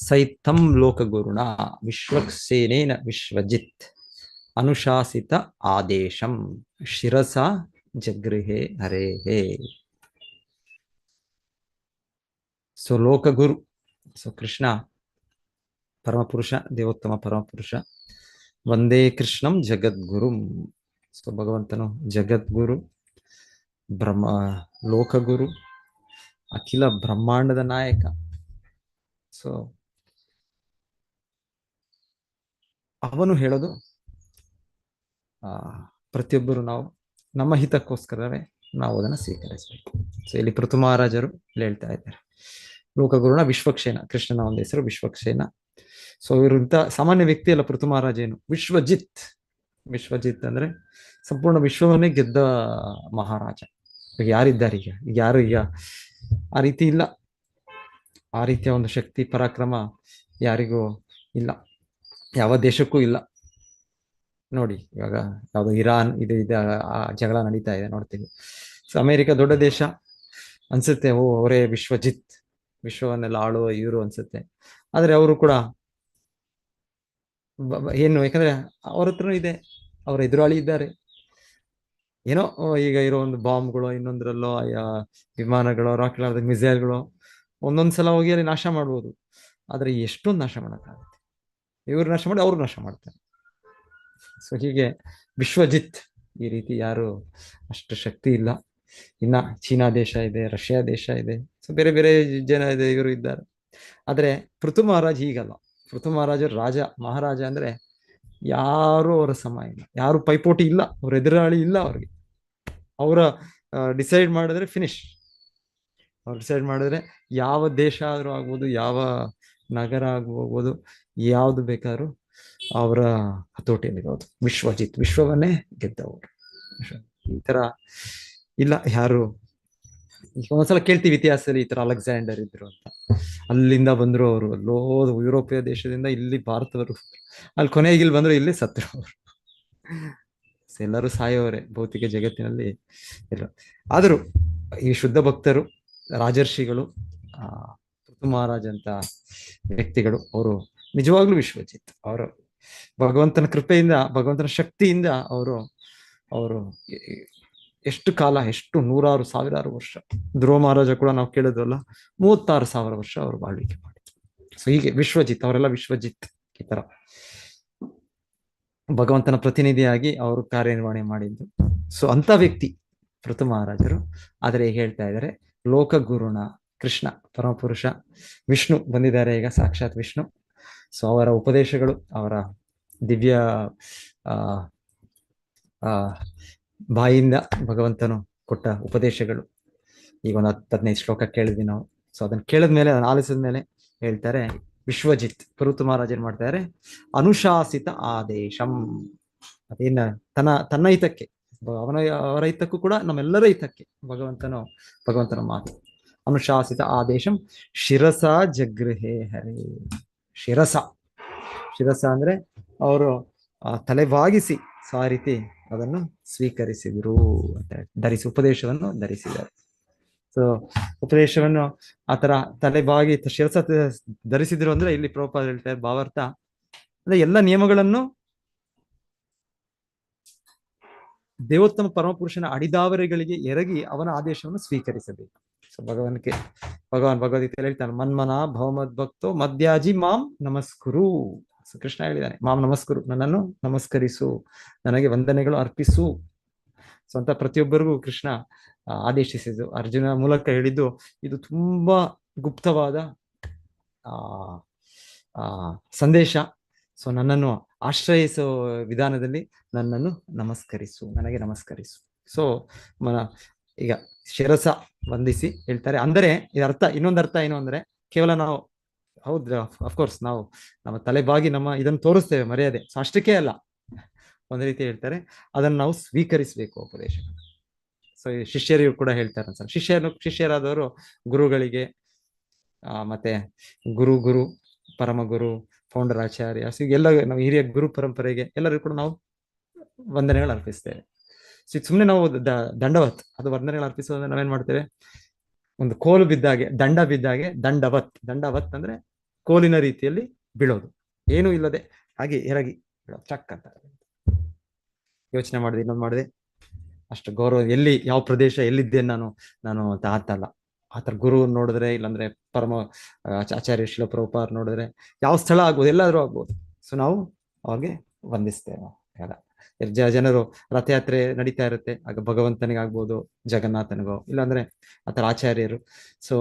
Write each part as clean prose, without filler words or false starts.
ಸೈತ್ತಂ ಲೋಕಗುರುಣ ವಿಶ್ವಕ್ಸೇನೇನ Vishwajit ಅನುಶಾಸಿತ ಆದೇಶಂ ಶಿರಸ ಜಗೃಹೆ ಹರೇಹೇ. So ಲೋಕಗುರು, so Krishna ಪರಮಪುರುಷ, ದೇವೋತ್ತಮ ಪರಮಪುರುಷ. ವಂದೇ ಕೃಷ್ಣಂ ಜಗದ್ಗುರುಂ. So ಭಗವಂತನು ಜಗದ್ಗುರು, ಬ್ರಹ್ಮ ಲೋಕಗುರು, ಅಖಿಲ ಬ್ರಹ್ಮಾಂಡದ ನಾಯಕ. ಸೊ ಅವನು ಹೇಳೋದು ಪ್ರತಿಯೊಬ್ಬರು ನಾವು ನಮ್ಮ ಹಿತಕ್ಕೋಸ್ಕರವೇ ನಾವು ಅದನ್ನು ಸ್ವೀಕರಿಸಬೇಕು. ಸೊ ಇಲ್ಲಿ ಪೃಥು ಮಹಾರಾಜರು ಇಲ್ಲಿ ಹೇಳ್ತಾ ಇದ್ದಾರೆ, ಲೋಕಗುರುಣ ವಿಶ್ವಕ್ಷೇನ, ಕೃಷ್ಣನ ಒಂದು ಹೆಸರು ವಿಶ್ವಕ್ಷೇನ. ಸೊ ಇವ್ರಂತ ಸಾಮಾನ್ಯ ವ್ಯಕ್ತಿ ಅಲ್ಲ ಪೃಥು ಮಹಾರಾಜ. ಏನು ವಿಶ್ವಜಿತ್, ವಿಶ್ವಜಿತ್ ಅಂದ್ರೆ ಸಂಪೂರ್ಣ ವಿಶ್ವವನ್ನೇ ಗೆದ್ದ ಮಹಾರಾಜ. ಈಗ ಯಾರಿದ್ದಾರೆ? ಈಗ ಯಾರು ಈಗ ಆ ರೀತಿ ಇಲ್ಲ. ಆ ರೀತಿಯ ಒಂದು ಶಕ್ತಿ ಪರಾಕ್ರಮ ಯಾರಿಗೂ ಇಲ್ಲ, ಯಾವ ದೇಶಕ್ಕೂ ಇಲ್ಲ. ನೋಡಿ ಇವಾಗ ಯಾವುದು ಇರಾನ್ ಇದು ಜಗಳ ನಡೀತಾ ಇದೆ ನೋಡ್ತೀವಿ. ಸೊ ಅಮೆರಿಕ ದೊಡ್ಡ ದೇಶ ಅನ್ಸುತ್ತೆ, ಅವರೇ ವಿಶ್ವಜಿತ್, ವಿಶ್ವವನ್ನೆಲ್ಲ ಆಳುವ ಇವರು ಅನ್ಸುತ್ತೆ. ಆದ್ರೆ ಅವರು ಕೂಡ ಏನು, ಯಾಕಂದ್ರೆ ಅವ್ರ ಹತ್ರನೂ ಇದೆ, ಅವರ ಎದುರಾಳಿ ಇದ್ದಾರೆ. ಏನೋ ಈಗ ಇರೋ ಒಂದು ಬಾಂಬ್ಗಳು, ಇನ್ನೊಂದರಲ್ಲೋ ವಿಮಾನಗಳು, ರಾಕೆಟ್ ಮಿಸೈಲ್ಗಳು ಒಂದೊಂದ್ಸಲ ಹೋಗಿ ಅಲ್ಲಿ ನಾಶ ಮಾಡ್ಬೋದು. ಆದ್ರೆ ಎಷ್ಟೊಂದು ನಾಶ ಮಾಡೋಕ್ಕಾಗುತ್ತೆ? ಇವ್ರು ನಾಶ ಮಾಡಿ ಅವ್ರು ನಾಶ ಮಾಡ್ತಾರೆ. ಸೊ ಹೀಗೆ ವಿಶ್ವಜಿತ್, ಈ ರೀತಿ ಯಾರು ಅಷ್ಟು ಶಕ್ತಿ ಇಲ್ಲ. ಇನ್ನ ಚೀನಾ ದೇಶ ಇದೆ, ರಷ್ಯಾ ದೇಶ ಇದೆ, ಸೊ ಬೇರೆ ಬೇರೆ ಜನ ಇದೆ, ಇವರು ಇದ್ದಾರೆ. ಆದ್ರೆ ಪೃಥು ಮಹಾರಾಜ್ ಹೀಗಲ್ಲ. ಪೃಥು ಮಹಾರಾಜರು ರಾಜ, ಮಹಾರಾಜ ಅಂದ್ರೆ ಯಾರು ಅವರ ಸಮ ಇಲ್ಲ, ಯಾರು ಪೈಪೋಟಿ ಇಲ್ಲ, ಅವ್ರ ಎದುರಾಳಿ ಇಲ್ಲ ಅವ್ರಿಗೆ. ಅವರ ಡಿಸೈಡ್ ಮಾಡಿದ್ರೆ ಫಿನಿಶ್. ಅವ್ರು ಡಿಸೈಡ್ ಮಾಡಿದ್ರೆ ಯಾವ ದೇಶ ಆದ್ರೂ ಆಗ್ಬೋದು, ಯಾವ ನಗರ ಆಗ್ಬೋದು, ಯಾವ್ದು ಬೇಕಾದ್ರೂ ಅವರ ಹತೋಟಿಯಲ್ಲಿರೋದು. ವಿಶ್ವಜಿತ್, ವಿಶ್ವವನ್ನೇ ಗೆದ್ದವರು. ಈ ತರ ಇಲ್ಲ ಯಾರು. ಈಗ ಒಂದ್ಸಲ ಕೇಳ್ತೀವಿ ಇತಿಹಾಸದಲ್ಲಿ, ಈ ತರ ಅಲೆಕ್ಸಾಂಡರ್ ಇದ್ರು ಅಂತ, ಅಲ್ಲಿಂದ ಬಂದ್ರು ಅವರು, ಅಲ್ಲೋ ಯುರೋಪಿಯ ದೇಶದಿಂದ ಇಲ್ಲಿ ಭಾರತವರು, ಅಲ್ಲಿ ಕೊನೆಗೆ ಇಲ್ಲಿ ಬಂದ್ರು, ಇಲ್ಲಿ ಸತ್ರು ಅವರು. ಎಲ್ಲರೂ ಸಾಯೋವರೇ ಭೌತಿಕ ಜಗತ್ತಿನಲ್ಲಿ ಎಲ್ಲ. ಆದರೂ ಈ ಶುದ್ಧ ಭಕ್ತರು, ರಾಜರ್ಷಿಗಳು, ಪೃಥು ಮಹಾರಾಜ್ ಅಂತ ವ್ಯಕ್ತಿಗಳು, ಅವರು ನಿಜವಾಗ್ಲೂ ವಿಶ್ವಜಿತ್. ಅವರು ಭಗವಂತನ ಕೃಪೆಯಿಂದ, ಭಗವಂತನ ಶಕ್ತಿಯಿಂದ ಅವರು ಎಷ್ಟು ಕಾಲ, ಎಷ್ಟು ನೂರಾರು ಸಾವಿರಾರು ವರ್ಷ. ಧ್ರುವ ಮಹಾರಾಜ ಕೂಡ ನಾವು ಕೇಳಿದ್ವಲ್ಲ, 36,000 ವರ್ಷ ಅವರು ಬಾಳ್ವಿಕೆ ಮಾಡಿದ್ರು. ಸೊ ಹೀಗೆ ವಿಶ್ವಜಿತ್, ಅವರೆಲ್ಲ ವಿಶ್ವಜಿತ್. ಈ ತರ ಭಗವಂತನ ಪ್ರತಿನಿಧಿಯಾಗಿ ಅವರು ಕಾರ್ಯನಿರ್ವಹಣೆ ಮಾಡಿದ್ದು. ಸೊ ಅಂತ ವ್ಯಕ್ತಿ ಪೃಥು ಮಹಾರಾಜರು. ಆದರೆ ಹೇಳ್ತಾ ಇದ್ದಾರೆ ಲೋಕಗುರುಣ, ಕೃಷ್ಣ ಪರಮಪುರುಷ, ವಿಷ್ಣು ಬಂದಿದ್ದಾರೆ ಈಗ, ಸಾಕ್ಷಾತ್ ವಿಷ್ಣು. ಸೊ ಅವರ ಉಪದೇಶಗಳು, ಅವರ ದಿವ್ಯ ಬಾಯಿಂದ ಭಗವಂತನು ಕೊಟ್ಟ ಉಪದೇಶಗಳು, ಈಗ ಒಂದು 10-15 ಶ್ಲೋಕ ಕೇಳಿದ್ವಿ ನಾವು. ಸೊ ಅದನ್ನ ಕೇಳಿದ್ಮೇಲೆ, ಅದನ್ನ ಆಲಿಸಿದ ಮೇಲೆ ಹೇಳ್ತಾರೆ ವಿಶ್ವಜಿತ್ ಪೃಥು ಮಹಾರಾಜ್ ಏನ್ ಮಾಡ್ತಾರೆ, ಅನುಶಾಸಿತ ಆದೇಶಂ. ಅದೇನ ತನ್ನ ಹಿತಕ್ಕೆ, ಅವರ ಹಿತಕ್ಕೂ ಕೂಡ ನಮ್ಮೆಲ್ಲರ ಹಿತಕ್ಕೆ ಭಗವಂತನ ಮಾತು. ಅನುಶಾಸಿತ ಆದೇಶಂ ಶಿರಸ ಜಗೃಹೆ ಹರೇ. ಶಿರಸ ಅಂದ್ರೆ ಅವರು ತಲೆಬಾಗಿಸಿ, ಸೊ ಆ ರೀತಿ ಅದನ್ನು ಸ್ವೀಕರಿಸಿದ್ರು ಅಂತ ಉಪದೇಶವನ್ನು ಧರಿಸಿದ್ದಾರೆ. ಸೊ ಉಪದೇಶವನ್ನು ಆತರ ತಲೆಬಾಗಿ ಶಿರಸ ಧರಿಸಿದ್ರು ಅಂದ್ರೆ, ಇಲ್ಲಿ ಪ್ರಭುಪಾದ ಹೇಳ್ತಾರೆ ಭಾವಾರ್ಥ ಅಂದ್ರೆ ಎಲ್ಲ ನಿಯಮಗಳನ್ನು ದೇವೋತ್ತಮ ಪರಮಪುರುಷನ ಅಡಿದಾವರೆಗಳಿಗೆ ಎರಗಿ ಅವನ ಆದೇಶವನ್ನು ಸ್ವೀಕರಿಸಬೇಕು. ಸೊ ಭಗವದ್ಗೀತೆಯಲ್ಲಿ ಹೇಳ್ತಾನೆ, ಮನ್ಮನ ಭವಮದ್ ಭಕ್ತೋ ಮದ್ಯಾಜಿ ಮಾಂ ನಮಸ್ಕುರು. ಸೊ ಕೃಷ್ಣ ಹೇಳಿದ್ದಾನೆ, ಮಾಂ ನಮಸ್ಕುರು, ನನ್ನನ್ನು ನಮಸ್ಕರಿಸು, ನನಗೆ ವಂದನೆಗಳು ಅರ್ಪಿಸು. ಸೊ ಅಂತ ಪ್ರತಿಯೊಬ್ಬರಿಗೂ ಕೃಷ್ಣ ಆದೇಶಿಸಿದ್ದು, ಅರ್ಜುನ ಮೂಲಕ ಹೇಳಿದ್ದು. ಇದು ತುಂಬಾ ಗುಪ್ತವಾದ ಸಂದೇಶ. ಸೊ ನನ್ನನ್ನು ಆಶ್ರಯಿಸೋ ವಿಧಾನದಲ್ಲಿ ನನ್ನನ್ನು ನಮಸ್ಕರಿಸು, ನನಗೆ ನಮಸ್ಕರಿಸು. ಸೊ ಈಗ ಶಿರಸ ವಂದಿಸಿ ಹೇಳ್ತಾರೆ. ಅಂದರೆ ಇದರ್ಥ, ಇನ್ನೊಂದು ಅರ್ಥ ಏನು ಅಂದ್ರೆ, ಕೇವಲ ನಾವು ಹೌದು ಅಫ್ಕೋರ್ಸ್ ನಾವು ನಮ್ಮ ತಲೆಬಾಗಿ ಇದನ್ನು ತೋರಿಸ್ತೇವೆ ಮರ್ಯಾದೆ, ಸೊ ಅಷ್ಟಕ್ಕೆ ಅಲ್ಲ. ಒಂದ್ ರೀತಿ ಹೇಳ್ತಾರೆ, ಅದನ್ನು ನಾವು ಸ್ವೀಕರಿಸಬೇಕು ಉಪದೇಶ. ಸೊ ಶಿಷ್ಯರಿಗೂ ಕೂಡ ಹೇಳ್ತಾರೆ ಅನ್ಸ, ಶಿಷ್ಯರಾದವರು ಗುರುಗಳಿಗೆ ಮತ್ತೆ ಗುರು ಪರಮಗುರು, ಫೌಂಡರ್ ಆಚಾರ್ಯ, ಸೊ ಎಲ್ಲ ನಾವು ಹಿರಿಯ ಗುರು ಪರಂಪರೆಗೆ ಎಲ್ಲರಿಗೂ ಕೂಡ ನಾವು ವಂದನೆಗಳು ಅರ್ಪಿಸ್ತೇವೆ. ಸುಮ್ಮನೆ ನಾವು ದಂಡವತ್, ಅದು ವಂದನೆಗಳು ಅರ್ಪಿಸೋದ್ರೆ ನಾವೇನ್ ಮಾಡ್ತೇವೆ, ಒಂದು ಕೋಲು ಬಿದ್ದಾಗೆ, ದಂಡ ಬಿದ್ದಾಗೆ ದಂಡವತ್ ಅಂದ್ರೆ ಕೋಲಿನ ರೀತಿಯಲ್ಲಿ ಬೀಳೋದು, ಏನೂ ಇಲ್ಲದೆ ಹಾಗೆ ಎರಗಿ ಬೀಳೋದು, ಚಕ್ ಅಂತ. ಯೋಚನೆ ಮಾಡಿದೆ, ಇನ್ನೊಂದು ಮಾಡಿದೆ, ಅಷ್ಟು ಗೌರವ ಎಲ್ಲಿ, ಯಾವ ಪ್ರದೇಶ, ಎಲ್ಲಿದ್ದೇನೆ ನಾನು ಅಂತ ಆತಲ್ಲ. ಆತರ ಗುರು ನೋಡಿದ್ರೆ, ಇಲ್ಲಾಂದ್ರೆ ಪರಮ ಆಚಾರ್ಯ ಶಿಲ ಪ್ರಭುಪಾದ್ ನೋಡಿದ್ರೆ, ಯಾವ ಸ್ಥಳ ಆಗ್ಬೋದು, ಎಲ್ಲಾದ್ರೂ ಆಗ್ಬೋದು. ಸೊ ನಾವು ಅವ್ರಿಗೆ ವಂದಿಸ್ತೇವೆ. ಜನರು ರಥಯಾತ್ರೆ ನಡೀತಾ ಇರುತ್ತೆ, ಆಗ ಭಗವಂತನಿಗಾಗ್ಬೋದು, ಜಗನ್ನಾಥನಿಗೋ, ಇಲ್ಲಾಂದ್ರೆ ಆತರ ಆಚಾರ್ಯರು. ಸೊ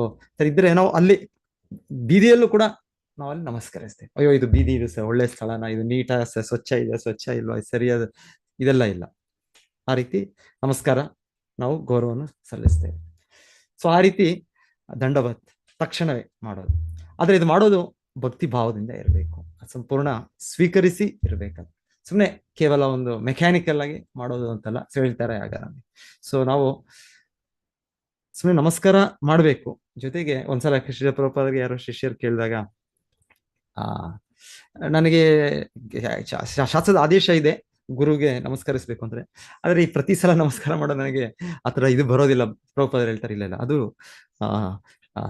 ಇದ್ರೆ ನಾವು ಅಲ್ಲಿ ಬೀದಿಯಲ್ಲೂ ಕೂಡ ನಾವು ಅಲ್ಲಿ ನಮಸ್ಕರಿಸ್ತೇವೆ. ಅಯ್ಯೋ ಇದು ಬೀದಿ, ಇದು ಒಳ್ಳೆ ಸ್ಥಳನ, ಇದು ನೀಟ, ಸ್ವಚ್ಛ ಇದೆ, ಸ್ವಚ್ಛ ಇಲ್ವಾ, ಸರಿಯಾದ, ಇದೆಲ್ಲ ಇಲ್ಲ. ಆ ರೀತಿ ನಮಸ್ಕಾರ, ನಾವು ಗೌರವವನ್ನು ಸಲ್ಲಿಸ್ತೇವೆ. ಸೊ ಆ ರೀತಿ ದಂಡವತ್ ತಕ್ಷಣವೇ ಮಾಡೋದು. ಆದ್ರೆ ಇದು ಮಾಡೋದು ಭಕ್ತಿ ಭಾವದಿಂದ ಇರಬೇಕು, ಸಂಪೂರ್ಣ ಸ್ವೀಕರಿಸಿ ಇರ್ಬೇಕಂತ. ಸುಮ್ಮನೆ ಕೇವಲ ಒಂದು ಮೆಕ್ಯಾನಿಕಲ್ ಆಗಿ ಮಾಡೋದು ಅಂತಲ್ಲ, ಹೇಳ್ತಾರೆ ಆಗ ನಮಗೆ. ಸೊ ನಾವು ಸುಮ್ಮನೆ ನಮಸ್ಕಾರ ಮಾಡಬೇಕು. ಜೊತೆಗೆ ಒಂದ್ಸಲ ಶ್ರೀಲ ಪ್ರಭುಪಾದರಿಗೆ ಯಾರೋ ಶಿಷ್ಯರು ಕೇಳಿದಾಗ, ನನಗೆ ಶಾಸ್ತ್ರದ ಆದೇಶ ಇದೆ ಗುರುಗೆ ನಮಸ್ಕರಿಸ್ಬೇಕು ಅಂದ್ರೆ, ಆದ್ರೆ ಈ ಪ್ರತಿ ಸಲ ನಮಸ್ಕಾರ ಮಾಡೋದು ನನಗೆ ಆತರ ಇದು ಬರೋದಿಲ್ಲ. ಪ್ರಭುಪಾದರು ಹೇಳ್ತಾರೆ, ಇಲ್ಲ ಅದು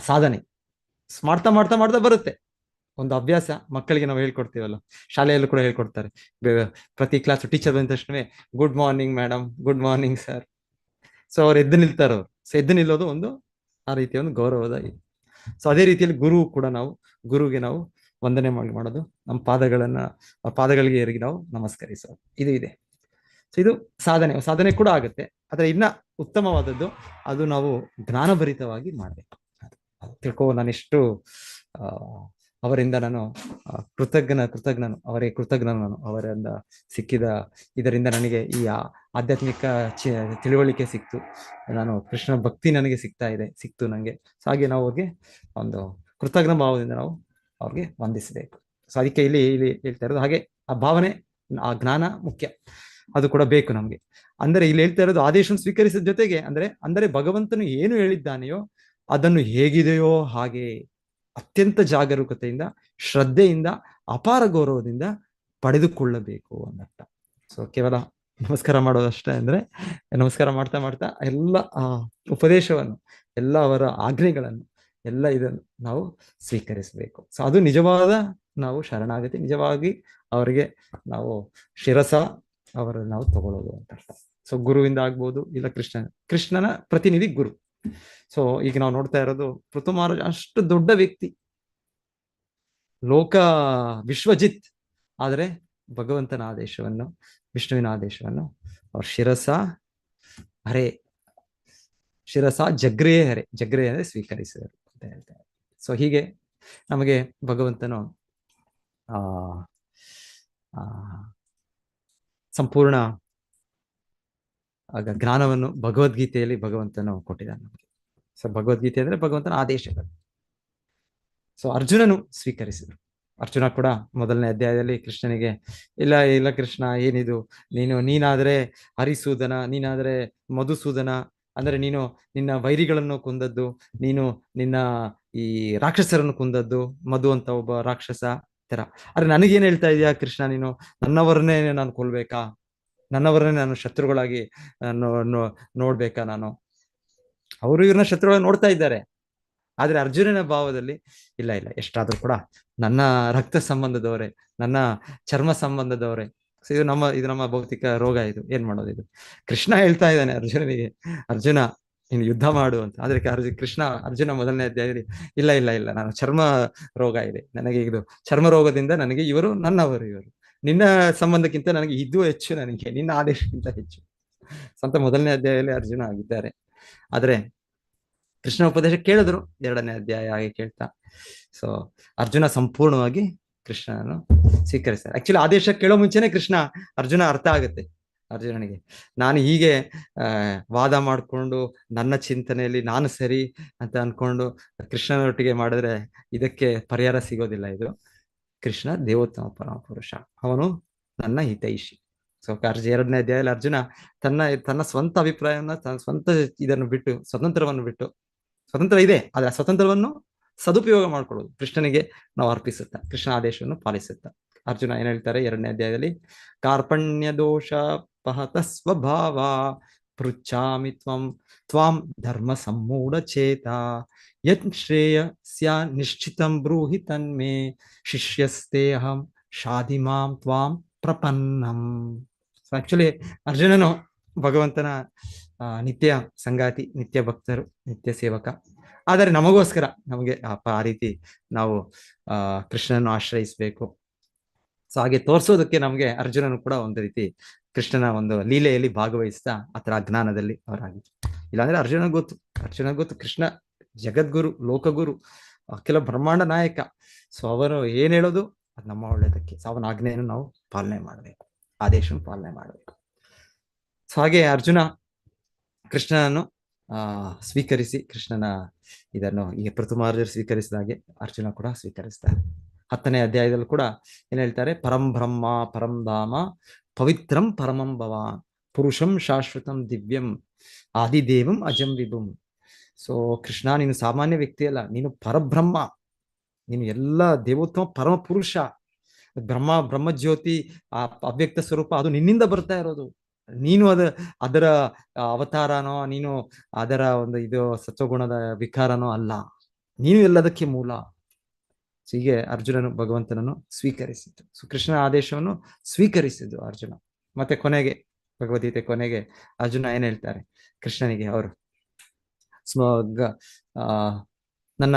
ಸಾಧನೆ, ಮಾಡ್ತಾ ಮಾಡ್ತಾ ಮಾಡ್ತಾ ಬರುತ್ತೆ. ಒಂದು ಅಭ್ಯಾಸ. ಮಕ್ಕಳಿಗೆ ನಾವು ಹೇಳ್ಕೊಡ್ತೀವಲ್ಲ, ಶಾಲೆಯಲ್ಲೂ ಕೂಡ ಹೇಳ್ಕೊಡ್ತಾರೆ. ಪ್ರತಿ ಕ್ಲಾಸ್ ಟೀಚರ್ ಬಂದ ತಕ್ಷಣವೇ good morning madam, good morning sir. So ಅವ್ರು ಎದ್ದು ನಿಲ್ತಾರ. ಸೊ ಎದ್ದು ನಿಲ್ಲೋದು ಒಂದು ಆ ರೀತಿಯ ಒಂದು ಗೌರವದ. ಸೊ ಅದೇ ರೀತಿಯಲ್ಲಿ ಗುರು ಕೂಡ ಗುರುಗೆ ನಾವು ವಂದನೆ ಮಾಡೋದು, ನಮ್ಮ ಪಾದಗಳಿಗೆ ಏರಿ ನಾವು ನಮಸ್ಕರಿಸೋದು, ಇದು ಇದೆ. ಸೊ ಇದು ಸಾಧನೆ ಕೂಡ ಆಗುತ್ತೆ. ಆದ್ರೆ ಇನ್ನ ಉತ್ತಮವಾದದ್ದು, ಅದು ನಾವು ಜ್ಞಾನಭರಿತವಾಗಿ ಮಾಡ್ಬೇಕು. ತಿಳ್ಕೊ, ನಾನೆಷ್ಟು ಅವರಿಂದ ನಾನು ಕೃತಜ್ಞನು, ಅವರಿಗೆ ಕೃತಜ್ಞನು ನಾನು. ಅವರಿಂದ ಸಿಕ್ಕಿದ ಇದರಿಂದ ನನಗೆ ಈ ಆಧ್ಯಾತ್ಮಿಕ ತಿಳುವಳಿಕೆ ಸಿಕ್ತು, ನಾನು ಕೃಷ್ಣ ಭಕ್ತಿ ನನಗೆ ಸಿಕ್ತು ನನಗೆ. ಸೊ ಹಾಗೆ ನಾವು ಅವ್ರಿಗೆ ಒಂದು ಕೃತಜ್ಞ ಭಾವದಿಂದ ನಾವು ಅವ್ರಿಗೆ ವಂದಿಸಬೇಕು. ಸೊ ಅದಕ್ಕೆ ಇಲ್ಲಿ ಹೇಳ್ತಾ ಇರೋದು ಹಾಗೆ, ಆ ಭಾವನೆ, ಆ ಜ್ಞಾನ ಮುಖ್ಯ, ಅದು ಕೂಡ ಬೇಕು ನಮ್ಗೆ. ಅಂದ್ರೆ ಇಲ್ಲಿ ಹೇಳ್ತಾ ಇರೋದು ಆದೇಶ ಸ್ವೀಕರಿಸಿದ ಜೊತೆಗೆ, ಅಂದರೆ ಭಗವಂತನು ಏನು ಹೇಳಿದ್ದಾನೆಯೋ ಅದನ್ನು ಹೇಗಿದೆಯೋ ಹಾಗೆ ಅತ್ಯಂತ ಜಾಗರೂಕತೆಯಿಂದ, ಶ್ರದ್ಧೆಯಿಂದ, ಅಪಾರ ಗೌರವದಿಂದ ಪಡೆದುಕೊಳ್ಳಬೇಕು ಅನ್ನರ್ಥ. ಸೊ ಕೇವಲ ನಮಸ್ಕಾರ ಮಾಡೋದಷ್ಟೇ ಅಂದ್ರೆ, ನಮಸ್ಕಾರ ಮಾಡ್ತಾ ಮಾಡ್ತಾ ಎಲ್ಲ ಉಪದೇಶವನ್ನು, ಎಲ್ಲ ಅವರ ಆಜ್ಞೆಗಳನ್ನು, ಎಲ್ಲ ಇದನ್ನು ನಾವು ಸ್ವೀಕರಿಸಬೇಕು. ಸೊ ಅದು ನಿಜವಾದ ನಾವು ಶರಣಾಗತಿ, ನಿಜವಾಗಿ ಅವರಿಗೆ ನಾವು ಶಿರಸ ಅವರನ್ನು ನಾವು ತಗೊಳ್ಳೋದು ಅಂತ ಅರ್ಥ. ಸೊ ಗುರುವಿಂದ ಆಗ್ಬೋದು, ಇಲ್ಲ ಕೃಷ್ಣನ ಪ್ರತಿನಿಧಿ ಗುರು. ಸೊ ಈಗ ನಾವು ನೋಡ್ತಾ ಇರೋದು, ಪೃಥು ಮಹಾರಾಜ ಅಷ್ಟು ದೊಡ್ಡ ವ್ಯಕ್ತಿ, ಲೋಕ ವಿಶ್ವಜಿತ್, ಆದರೆ ಭಗವಂತನ ಆದೇಶವನ್ನು, ವಿಷ್ಣುವಿನ ಆದೇಶವನ್ನು ಅವ್ರ ಶಿರಸ ಜಗ್ರೇ ಹರೆ ಸ್ವೀಕರಿಸಿದರು ಅಂತ ಹೇಳ್ತಾರೆ. ಸೊ ಹೀಗೆ ನಮಗೆ ಭಗವಂತನು ಸಂಪೂರ್ಣ ಜ್ಞಾನವನ್ನು ಭಗವದ್ಗೀತೆಯಲ್ಲಿ ಭಗವಂತನು ಕೊಟ್ಟಿದ್ದಾನೆ ನಮಗೆ. ಸೊ ಭಗವದ್ಗೀತೆ ಅಂದ್ರೆ ಭಗವಂತನ ಆದೇಶಗಳು. ಸೊ ಅರ್ಜುನನು ಸ್ವೀಕರಿಸಿದರು. ಅರ್ಜುನ ಕೂಡ ಮೊದಲನೇ ಅಧ್ಯಾಯದಲ್ಲಿ ಕೃಷ್ಣನಿಗೆ, ಇಲ್ಲ ಕೃಷ್ಣ, ಏನಿದು, ನೀನಾದ್ರೆ ಹರಿಸೂದನ, ನೀನಾದ್ರೆ ಮಧುಸೂದನ, ಅಂದ್ರೆ ನೀನು ನಿನ್ನ ವೈರಿಗಳನ್ನು ಕೊಂದದ್ದು, ನೀನು ನಿನ್ನ ಈ ರಾಕ್ಷಸರನ್ನು ಕೊಂದದ್ದು, ಮಧು ಅಂತ ಒಬ್ಬ ರಾಕ್ಷಸ ತರ. ಆದ್ರೆ ನನಗೇನ್ ಹೇಳ್ತಾ ಇದೀಯಾ ಕೃಷ್ಣ, ನೀನು ನನ್ನವರನ್ನೇ ನಾನು ಕೊಲ್ಬೇಕಾ, ನನ್ನವರನ್ನೇ ನಾನು ಶತ್ರುಗಳಾಗಿ ನೋಡ್ಬೇಕಾ ನಾನು? ಅವರು ಇವ್ರನ್ನ ಶತ್ರುಗಳಾಗಿ ನೋಡ್ತಾ ಇದ್ದಾರೆ. ಆದ್ರೆ ಅರ್ಜುನನ ಭಾವದಲ್ಲಿ ಇಲ್ಲ, ಎಷ್ಟಾದ್ರೂ ಕೂಡ ನನ್ನ ರಕ್ತ ಸಂಬಂಧದವರೇ, ನನ್ನ ಚರ್ಮ ಸಂಬಂಧದವರೇ. ಸೊ ಇದು ನಮ್ಮ ಭೌತಿಕ ರೋಗ, ಇದು ಏನ್ ಮಾಡೋದು? ಇದು ಕೃಷ್ಣ ಹೇಳ್ತಾ ಇದ್ದಾನೆ ಅರ್ಜುನನಿಗೆ, ಅರ್ಜುನ ನೀನು ಯುದ್ಧ ಮಾಡು ಅಂತ. ಆದ್ರೆ ಅರ್ಜುನ ಮೊದಲನೇ ಅಧ್ಯಾಯದಲ್ಲಿ ಇಲ್ಲ, ನಾನು ಚರ್ಮ ರೋಗ ಇದೆ ನನಗೆ, ಇದು ಚರ್ಮ ರೋಗದಿಂದ ನನಗೆ ಇವರು ನಿನ್ನ ಸಂಬಂಧಕ್ಕಿಂತ ನನಗೆ ಇದು ಹೆಚ್ಚು, ನನಗೆ ನಿನ್ನ ಆದೇಶಕ್ಕಿಂತ ಹೆಚ್ಚು ಅಂತ ಮೊದಲನೇ ಅಧ್ಯಾಯದಲ್ಲಿ ಅರ್ಜುನ ಆಗಿದ್ದಾರೆ. ಆದ್ರೆ ಕೃಷ್ಣ ಉಪದೇಶ ಕೇಳಿದ್ರು, ಎರಡನೇ ಅಧ್ಯಾಯ ಹಾಗೆ ಕೇಳ್ತಾ. ಸೊ ಅರ್ಜುನ ಸಂಪೂರ್ಣವಾಗಿ ಕೃಷ್ಣನನ್ನು ಸ್ವೀಕರಿಸ್ತಾರೆ. ಆಕ್ಚುಲಿ ಆದೇಶ ಕೇಳೋ ಮುಂಚೆನೆ ಅರ್ಜುನ ಅರ್ಥ ಆಗುತ್ತೆ ಅರ್ಜುನನಿಗೆ. ನಾನು ಹೀಗೆ ವಾದ ಮಾಡಿಕೊಂಡು ನನ್ನ ಚಿಂತನೆಯಲ್ಲಿ ನಾನು ಸರಿ ಅಂತ ಅನ್ಕೊಂಡು ಕೃಷ್ಣನೊಟ್ಟಿಗೆ ಮಾಡಿದ್ರೆ ಇದಕ್ಕೆ ಪರಿಹಾರ ಸಿಗೋದಿಲ್ಲ. ಇದು ಕೃಷ್ಣ ದೇವೋತ್ತಮ ಪರಮ ಪುರುಷ, ಅವನು ನನ್ನ ಹಿತೈಷಿ. ಸೊ ಎರಡನೇ ಅಧ್ಯಾಯದಲ್ಲಿ ಅರ್ಜುನ ತನ್ನ ಸ್ವಂತ ಅಭಿಪ್ರಾಯವನ್ನ, ತನ್ನ ಸ್ವಂತ ಇದನ್ನು ಬಿಟ್ಟು, ಸ್ವತಂತ್ರ ಇದೆ, ಆದ್ರೆ ಆ ಸ್ವತಂತ್ರವನ್ನು ಸದುಪಯೋಗ ಮಾಡ್ಕೊಳ್ಳೋದು ಕೃಷ್ಣನಿಗೆ ನಾವು ಅರ್ಪಿಸುತ್ತಾ, ಕೃಷ್ಣ ಆದೇಶವನ್ನು ಪಾಲಿಸುತ್ತಾ. ಅರ್ಜುನ ಏನ್ ಹೇಳ್ತಾರೆ ಎರಡನೇ ಅಧ್ಯಾಯದಲ್ಲಿ, ಕಾರ್ಪಣ್ಯ ದೋಷ ಪಹತ ಸ್ವಭಾವ ಪೃಚ್ಛಾಮಿ ತ್ವಾಂ ಧರ್ಮ ಸಮ್ಮೂಢ ಚೇತ ಯತ್ ಶ್ರೇಯಸ್ಯ ನಿಶ್ಚಿತಂ ಬ್ರೂಹಿ ತನ್ಮೇ ಶಿಷ್ಯಸ್ತೇಹಂ ಶಾಧಿಮಾಂ ತ್ವಾಂ ಪ್ರಪನ್ನಂ. ಸೊ ಆಕ್ಚುಲಿ ಅರ್ಜುನನು ಭಗವಂತನ ನಿತ್ಯ ಸಂಗಾತಿ, ನಿತ್ಯ ಭಕ್ತರು, ನಿತ್ಯ ಸೇವಕ. ಆದರೆ ನಮಗೋಸ್ಕರ ನಮಗೆ ಆ ರೀತಿ ನಾವು ಕೃಷ್ಣನನ್ನು ಆಶ್ರಯಿಸಬೇಕು. ಸೊ ಹಾಗೆ ತೋರಿಸೋದಕ್ಕೆ ನಮಗೆ ಅರ್ಜುನನು ಕೂಡ ಒಂದು ರೀತಿ ಕೃಷ್ಣನ ಒಂದು ಲೀಲೆಯಲ್ಲಿ ಭಾಗವಹಿಸ್ತಾ ಆತರ ಅಜ್ಞಾನದಲ್ಲಿ ಅವರಾಗಿತ್ತು. ಇಲ್ಲಾಂದ್ರೆ ಅರ್ಜುನ ಗೊತ್ತು ಕೃಷ್ಣ ಜಗದ್ಗುರು, ಲೋಕಗುರು, ಅಖಿಲ ಬ್ರಹ್ಮಾಂಡ ನಾಯಕ. ಸೊ ಅವರು ಏನ್ ಹೇಳೋದು ಅದು ನಮ್ಮ ಒಳ್ಳೇದಕ್ಕೆ. ಸೊ ಅವನ ಆಜ್ಞೆಯನ್ನು ನಾವು ಪಾಲನೆ ಮಾಡಬೇಕು, ಆದೇಶವನ್ನು ಪಾಲನೆ ಮಾಡಬೇಕು. ಸೊ ಹಾಗೆ ಅರ್ಜುನ ಕೃಷ್ಣನನ್ನು ಸ್ವೀಕರಿಸಿ, ಕೃಷ್ಣನ ಇದನ್ನು ಈಗ ಪ್ರಥಮಾರ್ಜರು ಸ್ವೀಕರಿಸಿದ ಹಾಗೆ ಅರ್ಜುನ ಕೂಡ ಸ್ವೀಕರಿಸ್ತಾರೆ. 10ನೇ ಅಧ್ಯಾಯದಲ್ಲಿ ಕೂಡ ಏನ್ ಹೇಳ್ತಾರೆ, ಪರಂ ಬ್ರಹ್ಮ ಪರಂ ಧಾಮ ಪವಿತ್ರಂ ಪರಮಂ ಭವಾನ್ ಪುರುಷಂ ಶಾಶ್ವತಂ ದಿವ್ಯಂ ಆದಿದೇವಂ ಅಜಂ ವಿಭುಂ. ಸೊ ಕೃಷ್ಣ, ನೀನು ಸಾಮಾನ್ಯ ವ್ಯಕ್ತಿ ಅಲ್ಲ, ನೀನು ಪರಬ್ರಹ್ಮ, ನೀನು ಎಲ್ಲ ದೇವೋತ್ತಮ ಪರಮ ಪುರುಷ. ಬ್ರಹ್ಮಜ್ಯೋತಿ ಆ ಅವ್ಯಕ್ತ ಸ್ವರೂಪ ಅದು ನಿನ್ನಿಂದ ಬರ್ತಾ ಇರೋದು. ನೀನು ಅದರ ಅವತಾರನೋ, ನೀನು ಅದರ ಒಂದು ಇದು ಸತ್ವಗುಣದ ವಿಕಾರನೋ ಅಲ್ಲ, ನೀನು ಎಲ್ಲದಕ್ಕೆ ಮೂಲ. ಹೀಗೆ ಅರ್ಜುನನು ಭಗವಂತನನ್ನು ಸ್ವೀಕರಿಸಿದ್ದು. ಸೊ ಕೃಷ್ಣನ ಆದೇಶವನ್ನು ಸ್ವೀಕರಿಸಿದ್ದು ಅರ್ಜುನ. ಮತ್ತೆ ಕೊನೆಗೆ ಭಗವದ್ಗೀತೆ ಕೊನೆಗೆ ಅರ್ಜುನ ಏನ್ ಹೇಳ್ತಾರೆ ಕೃಷ್ಣನಿಗೆ, ಅವರು ನನ್ನ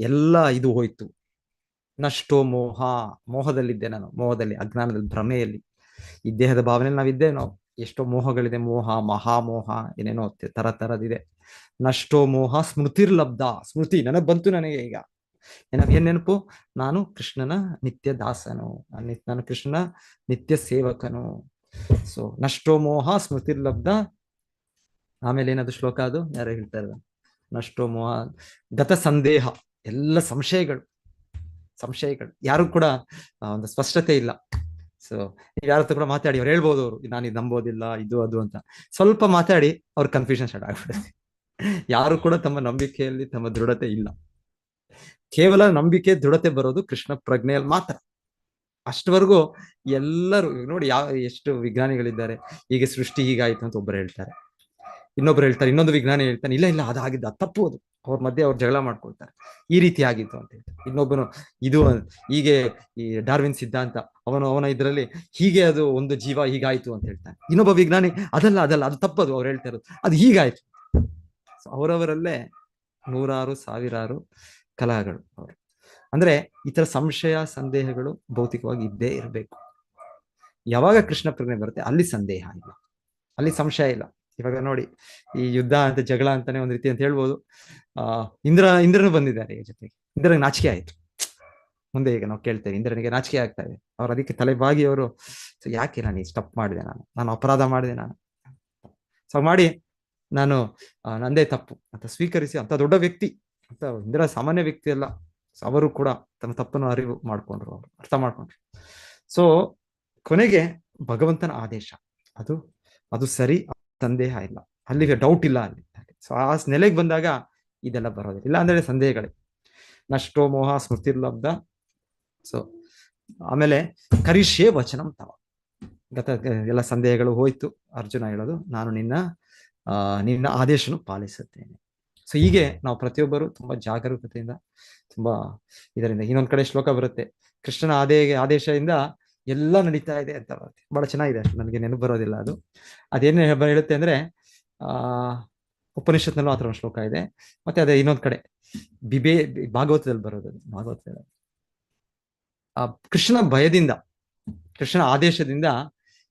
ಎಲ್ಲ ಇದು ಹೋಯ್ತು, ನಷ್ಟೋ ಮೋಹದಲ್ಲಿದ್ದೆ ನಾನು, ಮೋಹದಲ್ಲಿ, ಅಜ್ಞಾನದಲ್ಲಿ, ಭ್ರಮೆಯಲ್ಲಿ, ಈ ದೇಹದ ಭಾವನೆಯಲ್ಲಿ ನಾವಿದ್ದೆ. ನಾವು ಎಷ್ಟೋ ಮೋಹಗಳಿದೆ, ಮೋಹ, ಮಹಾಮೋಹ, ಏನೇನೋ ತರ ತರದಿದೆ. ನಷ್ಟೋ ಮೋಹ ಸ್ಮೃತಿರ್ಲಬ್ಧ, ಸ್ಮೃತಿ ನನಗ್ ಬಂತು. ನನಗೆ ಈಗ ಏನ್ ನೆನಪು, ನಾನು ಕೃಷ್ಣನ ನಿತ್ಯ ದಾಸನು, ನಾನು ಕೃಷ್ಣನ ನಿತ್ಯ ಸೇವಕನು. ಸೊ ನಷ್ಟೋ ಮೋಹ ಸ್ಮೃತಿರ್ಲಬ್ಧ. ಆಮೇಲೆ ಏನದು ಶ್ಲೋಕ, ಅದು ಯಾರು ಹೇಳ್ತಾರೆ, ನಷ್ಟೋ ಮೋಹ ಗತ ಸಂದೇಹ, ಎಲ್ಲ ಸಂಶಯಗಳು ಯಾರು ಕೂಡ ಒಂದು ಸ್ಪಷ್ಟತೆ ಇಲ್ಲ. ಸೊ ನೀವು ಯಾರ ಹತ್ರ ಕೂಡ ಮಾತಾಡಿ ಅವ್ರು ಹೇಳ್ಬೋದು, ಅವರು ನಾನು ಇದು ನಂಬೋದಿಲ್ಲ, ಇದು ಅದು ಅಂತ ಸ್ವಲ್ಪ ಮಾತಾಡಿ ಅವ್ರ ಕನ್ಫ್ಯೂಷನ್ ಸ್ಟಾರ್ಟ್ ಆಗ್ಬಿಡುತ್ತೆ. ಯಾರು ಕೂಡ ತಮ್ಮ ನಂಬಿಕೆಯಲ್ಲಿ ತಮ್ಮ ದೃಢತೆ ಇಲ್ಲ. ಕೇವಲ ನಂಬಿಕೆ ದೃಢತೆ ಬರೋದು ಕೃಷ್ಣ ಪ್ರಜ್ಞೆಯಲ್ಲಿ ಮಾತ್ರ. ಅಷ್ಟವರೆಗೂ ಎಲ್ಲರೂ ನೋಡಿ, ಎಷ್ಟು ವಿಜ್ಞಾನಿಗಳಿದ್ದಾರೆ. ಈಗ ಸೃಷ್ಟಿ ಹೀಗಾಯ್ತು ಅಂತ ಒಬ್ಬರು ಹೇಳ್ತಾರೆ, ಇನ್ನೊಬ್ರು ಹೇಳ್ತಾರೆ, ಇನ್ನೊಂದು ವಿಜ್ಞಾನಿ ಹೇಳ್ತಾನೆ, ಇಲ್ಲ ಅದಾಗಿದ್ದ ತಪ್ಪು, ಅದು ಅವ್ರ ಮಧ್ಯೆ ಅವ್ರು ಜಗಳ ಮಾಡ್ಕೊಳ್ತಾರೆ, ಈ ರೀತಿ ಆಗಿತ್ತು ಅಂತ ಹೇಳ್ತಾರೆ. ಇನ್ನೊಬ್ಬನು ಇದು ಹೀಗೆ, ಈ ಡಾರ್ವಿನ್ ಸಿದ್ಧಾಂತ, ಅವನ ಇದರಲ್ಲಿ ಹೀಗೆ ಅದು ಒಂದು ಜೀವ ಹೀಗಾಯ್ತು ಅಂತ ಹೇಳ್ತಾನೆ. ಇನ್ನೊಬ್ಬ ವಿಜ್ಞಾನಿ ಅದಲ್ಲ ಅದು ತಪ್ಪದು, ಅವ್ರು ಹೇಳ್ತಾ ಇರೋದು ಅದು ಹೀಗಾಯ್ತು. ಅವರವರಲ್ಲೇ ನೂರಾರು ಸಾವಿರಾರು ಕಲಹಗಳು. ಅವರು ಅಂದ್ರೆ ಈ ತರ ಸಂಶಯ ಸಂದೇಹಗಳು ಭೌತಿಕವಾಗಿ ಇದ್ದೇ ಇರಬೇಕು. ಯಾವಾಗ ಕೃಷ್ಣ ಪ್ರಜ್ಞೆ ಬರುತ್ತೆ ಅಲ್ಲಿ ಸಂದೇಹ ಇಲ್ಲ, ಅಲ್ಲಿ ಸಂಶಯ ಇಲ್ಲ. ಇವಾಗ ನೋಡಿ, ಈ ಯುದ್ಧ ಅಂತ ಜಗಳ ಅಂತಾನೆ ಒಂದ್ ರೀತಿ ಅಂತ ಹೇಳ್ಬೋದು. ಇಂದ್ರನು ಬಂದಿದ್ದಾರೆ ಜೊತೆಗೆ. ಇಂದ್ರನಿಗೆ ನಾಚಿಕೆ ಆಯ್ತು. ಮುಂದೆ ಈಗ ನಾವು ಕೇಳ್ತೇವೆ, ಇಂದ್ರನಿಗೆ ನಾಚಿಕೆ ಆಗ್ತಾ ಇದೆ. ಅವ್ರು ಅದಕ್ಕೆ ತಲೆಬಾಗಿ ಅವರು, ಯಾಕೆ ನಾನು ಈ ತಪ್ಪು ಮಾಡಿದೆ, ನಾನು ಅಪರಾಧ ಮಾಡಿದೆ, ನಾನು ಸೊ ಮಾಡಿ ನಾನು ನಂದೇ ತಪ್ಪು ಅಂತ ಸ್ವೀಕರಿಸಿ, ಅಂತ ದೊಡ್ಡ ವ್ಯಕ್ತಿ ಅಂತ, ಇಂದ್ರ ಸಾಮಾನ್ಯ ವ್ಯಕ್ತಿ ಅಲ್ಲ. ಅವರು ಕೂಡ ತಮ್ಮ ತಪ್ಪನ್ನು ಅರಿವು ಮಾಡ್ಕೊಂಡ್ರು, ಅವರು ಅರ್ಥ ಮಾಡ್ಕೊಂಡ್ರು. ಸೊ ಕೊನೆಗೆ ಭಗವಂತನ ಆದೇಶ ಅದು ಸರಿ, ಸಂದೇಹ ಇಲ್ಲ, ಅಲ್ಲಿಗೆ ಡೌಟ್ ಇಲ್ಲ ಅಲ್ಲಿ. ಸೊ ಆ ನೆಲೆಗೆ ಬಂದಾಗ ಇದೆಲ್ಲ ಬರೋದಿಲ್ಲ. ಇಲ್ಲ ಅಂದ್ರೆ ಸಂದೇಹಗಳೇ. ನಷ್ಟೋ ಮೋಹ ಸ್ಮೃತಿರ್ಲಬ್ಧ. ಸೊ ಆಮೇಲೆ ಕರಿಷ್ಯೆ ವಚನಂ ತವ, ಎಲ್ಲ ಸಂದೇಹಗಳು ಹೋಯ್ತು. ಅರ್ಜುನ ಹೇಳೋದು, ನಾನು ನಿನ್ನ ಆದೇಶನು ಪಾಲಿಸುತ್ತೇನೆ. ಸೊ ಹೀಗೆ ನಾವು ಪ್ರತಿಯೊಬ್ಬರು ತುಂಬಾ ಜಾಗರೂಕತೆಯಿಂದ, ತುಂಬಾ ಇದರಿಂದ. ಇನ್ನೊಂದ್ ಕಡೆ ಶ್ಲೋಕ ಬರುತ್ತೆ, ಕೃಷ್ಣನ ಆದೇಶದಿಂದ ಎಲ್ಲ ನಡೀತಾ ಇದೆ ಅಂತ ಬರುತ್ತೆ. ಬಹಳ ಚೆನ್ನಾಗಿದೆ, ನನಗೆ ನೆನಪು ಬರೋದಿಲ್ಲ ಅದು. ಅದೇನು ಹೇಳುತ್ತೆ ಅಂದ್ರೆ, ಉಪನಿಷತ್ನಲ್ಲೂ ಆ ಥರ ಒಂದು ಶ್ಲೋಕ ಇದೆ. ಮತ್ತೆ ಅದೇ ಇನ್ನೊಂದ್ ಕಡೆ ಭಾಗವತದಲ್ಲಿ ಬರೋದು. ಭಾಗವತದಲ್ಲಿ ಕೃಷ್ಣನ ಭಯದಿಂದ, ಕೃಷ್ಣನ ಆದೇಶದಿಂದ